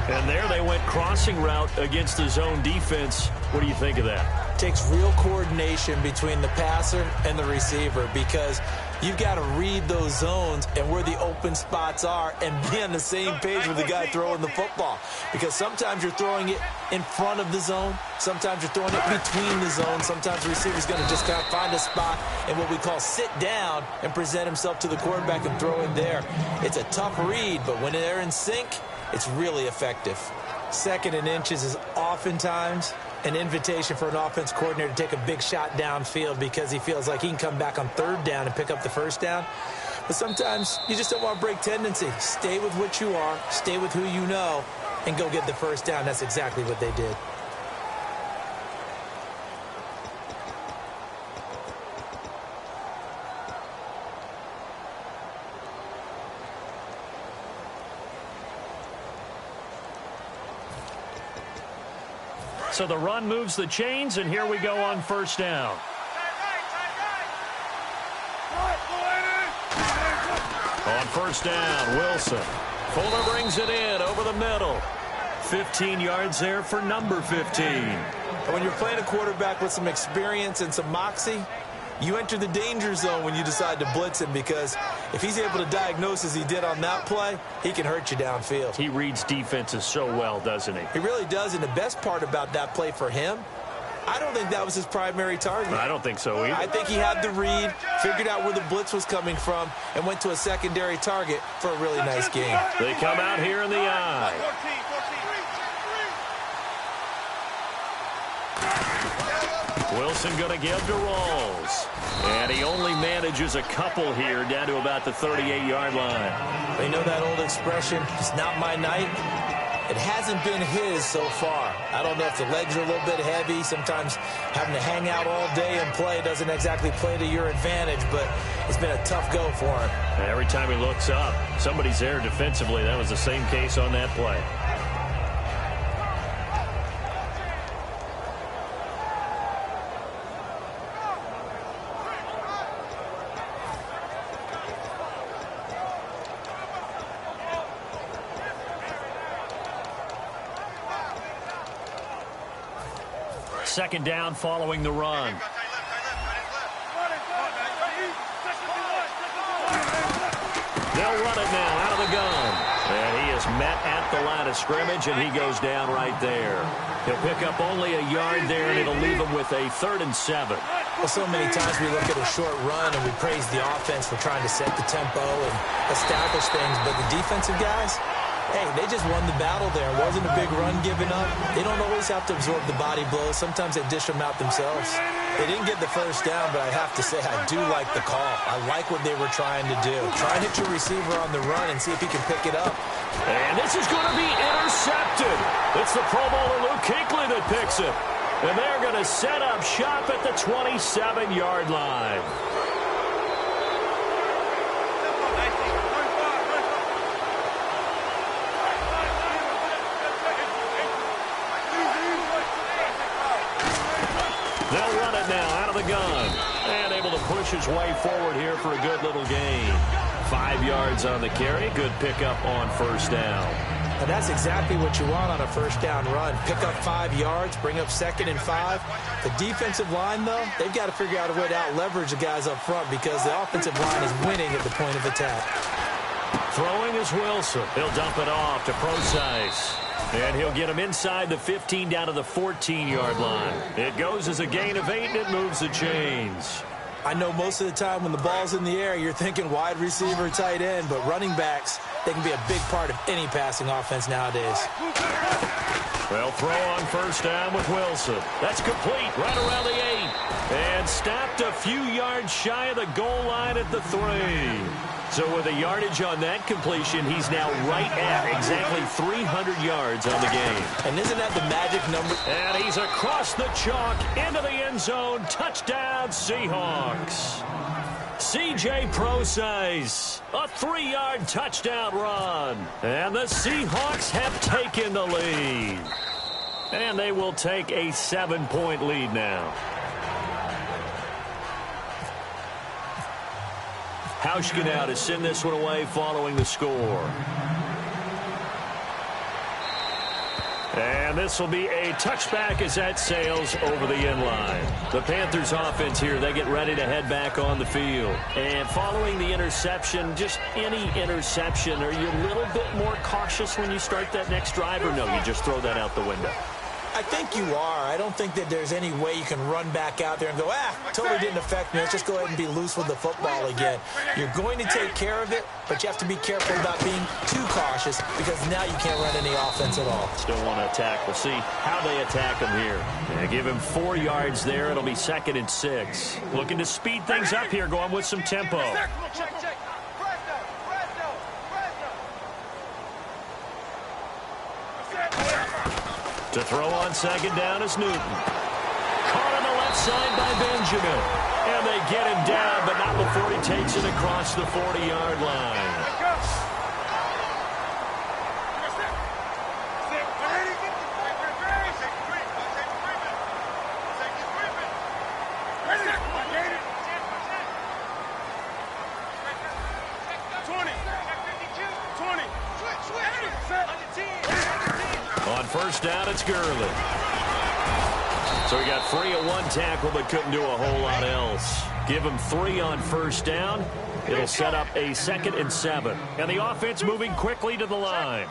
And there they went crossing route against the zone defense. What do you think of that? It takes real coordination between the passer and the receiver because you've got to read those zones and where the open spots are and be on the same page with the guy throwing the football. Because sometimes you're throwing it in front of the zone. Sometimes you're throwing it between the zones. Sometimes the receiver's going to just kind of find a spot and what we call sit down and present himself to the quarterback and throw it there. It's a tough read, but when they're in sync, it's really effective. 2nd and inches is oftentimes an invitation for an offense coordinator to take a big shot downfield because he feels like he can come back on 3rd down and pick up the 1st down. But sometimes you just don't want to break tendency. Stay with what you are, stay with who you know, and go get the 1st down. That's exactly what they did. So the run moves the chains, and here we go on 1st down. On first down, Wilson. Fuller brings it in over the middle. 15 yards there for number 15. And when you're playing a quarterback with some experience and some moxie, you enter the danger zone when you decide to blitz him, because if he's able to diagnose as he did on that play, he can hurt you downfield. He reads defenses so well, doesn't he? He really does, and the best part about that play for him, I don't think that was his primary target. I don't think so either. I think he had the read, figured out where the blitz was coming from, and went to a secondary target for a really nice game. They come out here in the eye. Wilson going to give to Rawls. And he only manages a couple here down to about the 38-yard line. They know that old expression, it's not my night. It hasn't been his so far. I don't know if the legs are a little bit heavy. Sometimes having to hang out all day and play doesn't exactly play to your advantage, but it's been a tough go for him. And every time he looks up, somebody's there defensively. That was the same case on that play. Second down following the run. They'll run it now out of the gun. And he is met at the line of scrimmage, and he goes down right there. He'll pick up only a yard there, and it'll leave him with a 3rd and 7. Well, so many times we look at a short run and we praise the offense for trying to set the tempo and establish things, but the defensive guys, hey, they just won the battle there. It wasn't a big run given up. They don't always have to absorb the body blows. Sometimes they dish them out themselves. They didn't get the first down, but I have to say I do like the call. I like what they were trying to do. Try and hit your receiver on the run and see if he can pick it up. And this is going to be intercepted. It's the Pro Bowler Luke Kuechly that picks it. And they're going to set up shop at the 27-yard line. They'll run it now out of the gun. And able to push his way forward here for a good little gain. 5 yards on the carry. Good pickup on first down. And that's exactly what you want on a first down run. Pick up 5 yards, bring up 2nd and 5. The defensive line, though, they've got to figure out a way to out-leverage the guys up front because the offensive line is winning at the point of attack. Throwing is Wilson. He'll dump it off to Procise. And he'll get him inside the 15 down to the 14-yard line. It goes as a gain of 8, and it moves the chains. I know most of the time when the ball's in the air, you're thinking wide receiver, tight end, but running backs, they can be a big part of any passing offense nowadays. Well, throw on first down with Wilson. That's complete right around the 8. And stopped a few yards shy of the goal line at the 3. So with the yardage on that completion, he's now right at exactly 300 yards on the game. And isn't that the magic number? And he's across the chalk into the end zone. Touchdown, Seahawks. C.J. Procise, a 3-yard touchdown run. And the Seahawks have taken the lead. And they will take a 7-point lead now. Hauschka now to send this one away following the score. And this will be a touchback as that sails over the end line. The Panthers offense here, they get ready to head back on the field. And following the interception, just any interception, are you a little bit more cautious when you start that next drive, or no, you just throw that out the window? I think you are. I don't think that there's any way you can run back out there and go, totally didn't affect me. Let's just go ahead and be loose with the football again. You're going to take care of it, but you have to be careful about being too cautious because now you can't run any offense at all. Still want to attack. We'll see how they attack him here. And give him 4 yards there. It'll be 2nd and 6. Looking to speed things up here, going with some tempo. To throw on 2nd down is Newton. Caught on the left side by Benjamin. And they get him down, but not before he takes it across the 40-yard line. first down, it's Gurley. So he got free at one tackle but couldn't do a whole lot else. Give him 3 on first down. It'll set up a 2nd and 7. And the offense moving quickly to the line.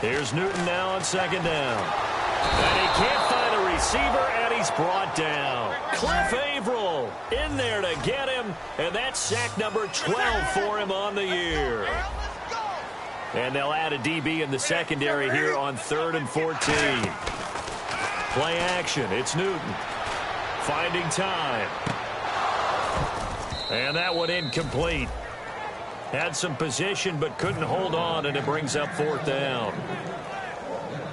Here's Newton now on 2nd down. And he can't find a receiver, and he's brought down. Cliff Averill in there to get him, and that's sack number 12 for him on the year. And they'll add a DB in the secondary here on 3rd and 14. Play action. It's Newton. Finding time. And that one incomplete. Had some position but couldn't hold on, and it brings up 4th down.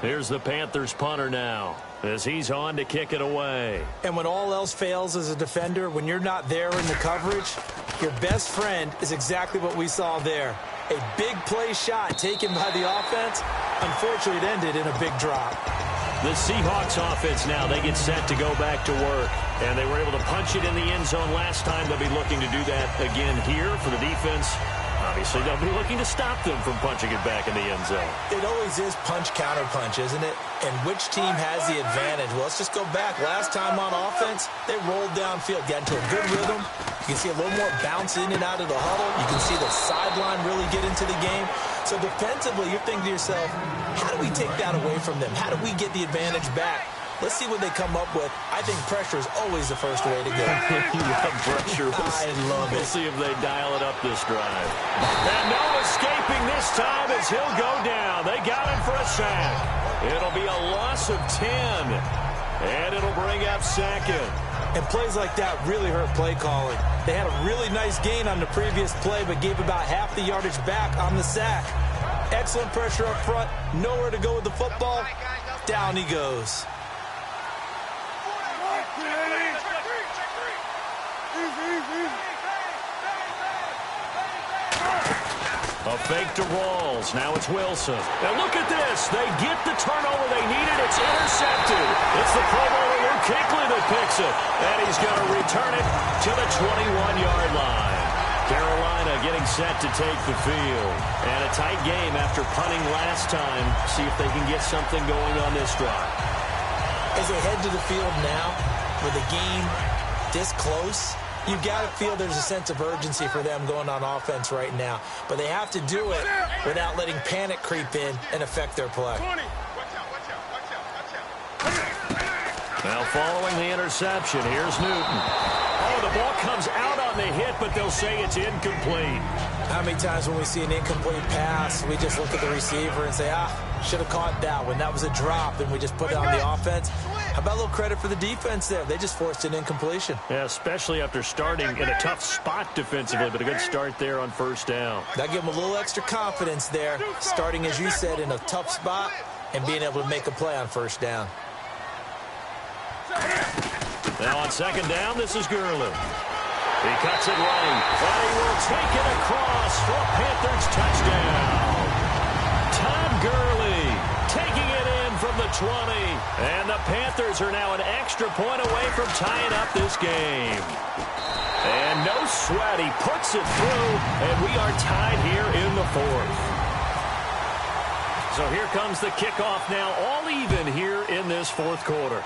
Here's the Panthers punter now as he's on to kick it away. And when all else fails as a defender, when you're not there in the coverage, your best friend is exactly what we saw there. A big play shot taken by the offense. Unfortunately, it ended in a big drop. The Seahawks offense now, they get set to go back to work. And they were able to punch it in the end zone last time. They'll be looking to do that again here for the defense. Obviously, they'll be looking to stop them from punching it back in the end zone. It always is punch-counter-punch, isn't it? And which team has the advantage? Well, let's just go back. Last time on offense, they rolled downfield, got into a good rhythm. You can see a little more bounce in and out of the huddle. You can see the sideline really get into the game. So defensively, you're thinking to yourself, how do we take that away from them? How do we get the advantage back? Let's see what they come up with. I think pressure is always the first way to go. You love pressure. I love it. We'll see if they dial it up this drive. And no escaping this time as he'll go down. They got him for a sack. It'll be a loss of 10. And it'll bring up 2nd. And plays like that really hurt play calling. They had a really nice gain on the previous play, but gave about half the yardage back on the sack. Excellent pressure up front. Nowhere to go with the football. Down he goes. A fake to Rawls. Now it's Wilson. Now look at this. They get the turnover they needed. It's intercepted. It's the Pro Bowler Luke Kuechly that picks it. And he's going to return it to the 21-yard line. Carolina getting set to take the field. And a tight game after punting last time. See if they can get something going on this drive. As they head to the field now, with the game this close, you've got to feel there's a sense of urgency for them going on offense right now. But they have to do it without letting panic creep in and affect their play. Now following the interception, here's Newton. Oh, the ball comes out on the hit, but they'll say it's incomplete. How many times when we see an incomplete pass, we just look at the receiver and say, should have caught that one. That was a drop, and we just put it on the offense. How about a little credit for the defense there? They just forced an incompletion. Yeah, especially after starting in a tough spot defensively, but a good start there on first down. That gave them a little extra confidence there, starting, as you said, in a tough spot and being able to make a play on first down. Now on 2nd down, this is Gurley. He cuts it right, and he will take it across for a Panthers touchdown. Todd Gurley taking it in from the 20. And the Panthers are now an extra point away from tying up this game. And no sweat, he puts it through, and we are tied here in the 4th. So here comes the kickoff now, all even here in this 4th quarter.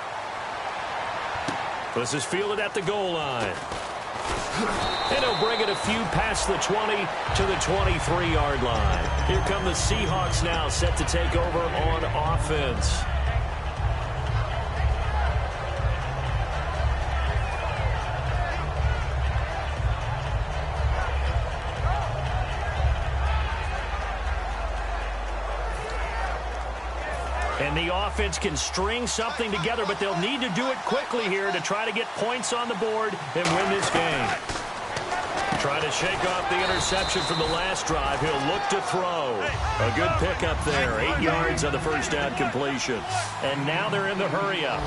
This is fielded at the goal line. And he'll bring it a few past the 20 to the 23-yard line. Here come the Seahawks now, set to take over on offense. And the offense can string something together, but they'll need to do it quickly here to try to get points on the board and win this game. Trying to shake off the interception from the last drive. He'll look to throw. A good pickup there. 8 yards on the first down completion. And now they're in the hurry-up.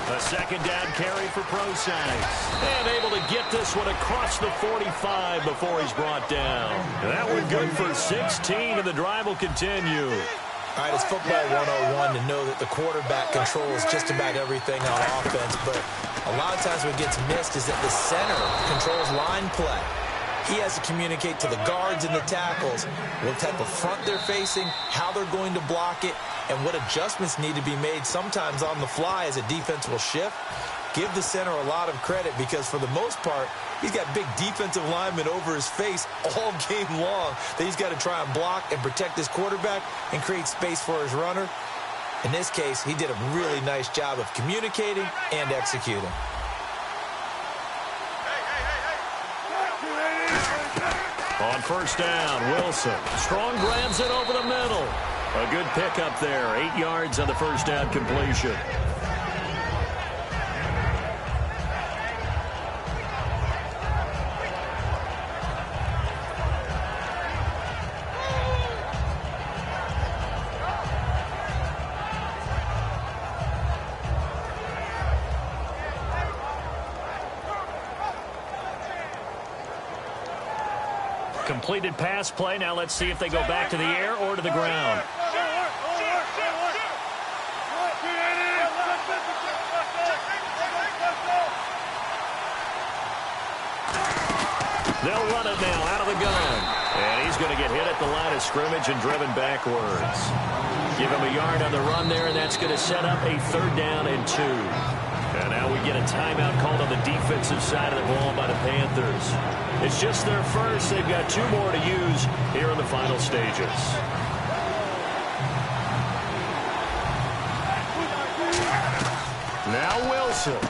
A 2nd down carry for Procise. And able to get this one across the 45 before he's brought down. That one good for 16, and the drive will continue. All right, it's football 101 to know that the quarterback controls just about everything on offense, but a lot of times what gets missed is that the center controls line play. He has to communicate to the guards and the tackles what type of front they're facing, how they're going to block it, and what adjustments need to be made sometimes on the fly as a defense will shift. Give the center a lot of credit because for the most part, he's got big defensive linemen over his face all game long that he's got to try and block and protect his quarterback and create space for his runner. In this case, he did a really nice job of communicating and executing. On first down, Wilson. Strong grabs it over the middle. A good pickup there. 8 yards on the first down completion. Completed pass play. Now let's see if they go back to the air or to the ground. They'll run it now out of the gun. And he's going to get hit at the line of scrimmage and driven backwards. Give him a yard on the run there, and that's going to set up a 3rd down and 2. And now we get a timeout called on the defensive side of the ball by the Panthers. It's just their first. They've got 2 more to use here in the final stages. Now Wilson.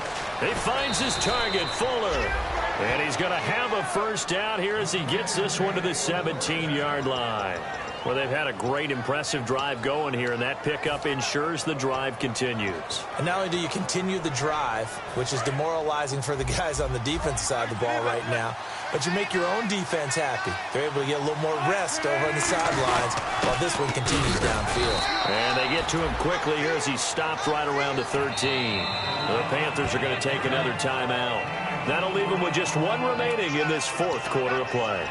He finds his target, Fuller. And he's going to have a first down here as he gets this one to the 17-yard line. Well, they've had a great, impressive drive going here, and that pickup ensures the drive continues. And not only do you continue the drive, which is demoralizing for the guys on the defensive side of the ball right now, but you make your own defense happy. They're able to get a little more rest over on the sidelines while this one continues downfield. And they get to him quickly here as he stopped right around the 13. The Panthers are going to take another timeout. That'll leave them with just 1 remaining in this 4th quarter of play.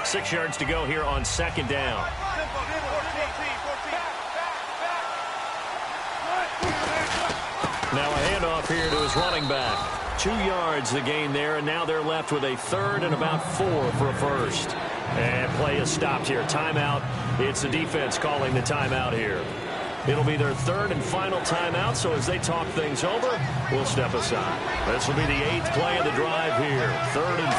6 yards to go here on 2nd down. Now a handoff here to his running back. 2 yards the gain there, and now they're left with a 3rd and about 4 for a first. And play is stopped here. Timeout. It's the defense calling the timeout here. It'll be their 3rd and final timeout, so as they talk things over, we'll step aside. This will be the 8th play of the drive here. 3rd and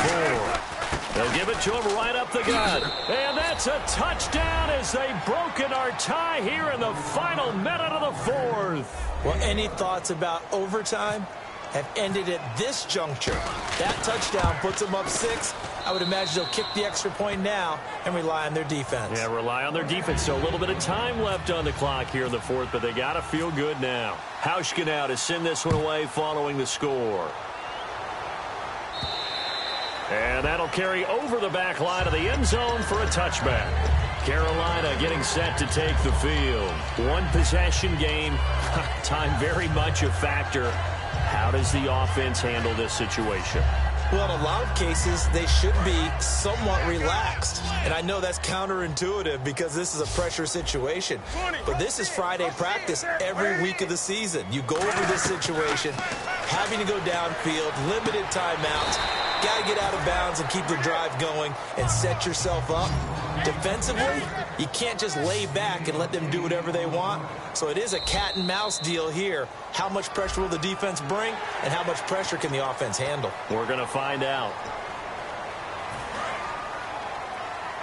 4. They'll give it to him right up the gut. And that's a touchdown as they broken our tie here in the final minute of the 4th. Well, any thoughts about overtime have ended at this juncture. That touchdown puts them up 6. I would imagine they'll kick the extra point now and rely on their defense. Yeah, rely on their defense. So a little bit of time left on the clock here in the 4th, but they got to feel good now. Hauschka now to send this one away following the score. And that'll carry over the back line of the end zone for a touchback. Carolina getting set to take the field. 1 possession game. Time very much a factor. How does the offense handle this situation? Well, in a lot of cases, they should be somewhat relaxed. And I know that's counterintuitive because this is a pressure situation. But this is Friday practice every week of the season. You go over this situation, having to go downfield, limited timeouts, got to get out of bounds and keep the drive going and set yourself up. Defensively, you can't just lay back and let them do whatever they want. So it is a cat and mouse deal here. How much pressure will the defense bring and how much pressure can the offense handle? We're going to find out.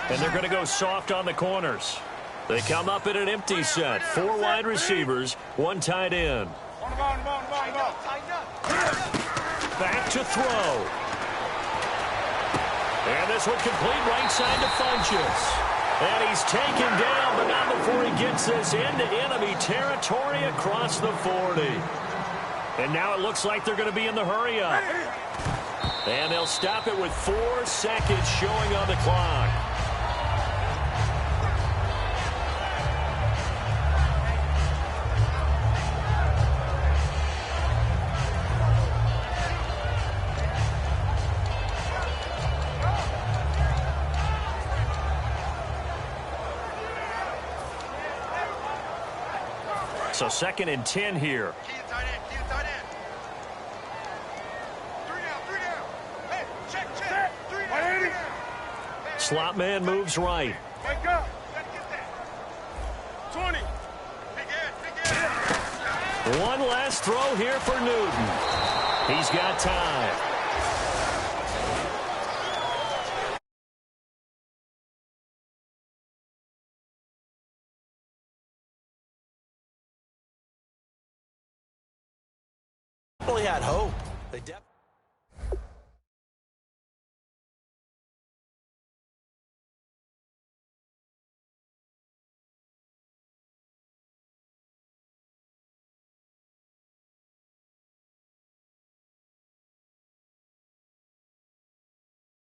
And they're going to go soft on the corners. They come up in an empty set. 4 wide receivers, 1 tight end. Back to throw. And this one complete right side to Funchess. And he's taken down, but not before he gets this into enemy territory across the 40. And now it looks like they're going to be in the hurry-up. And they'll stop it with 4 seconds showing on the clock. So 2nd and 10 here. Key tight end. 3 down. Slot man moves right. Wake up. Gotta get that. 20. Big Ed. One last throw here for Newton. He's got time. Really had hope. They definitely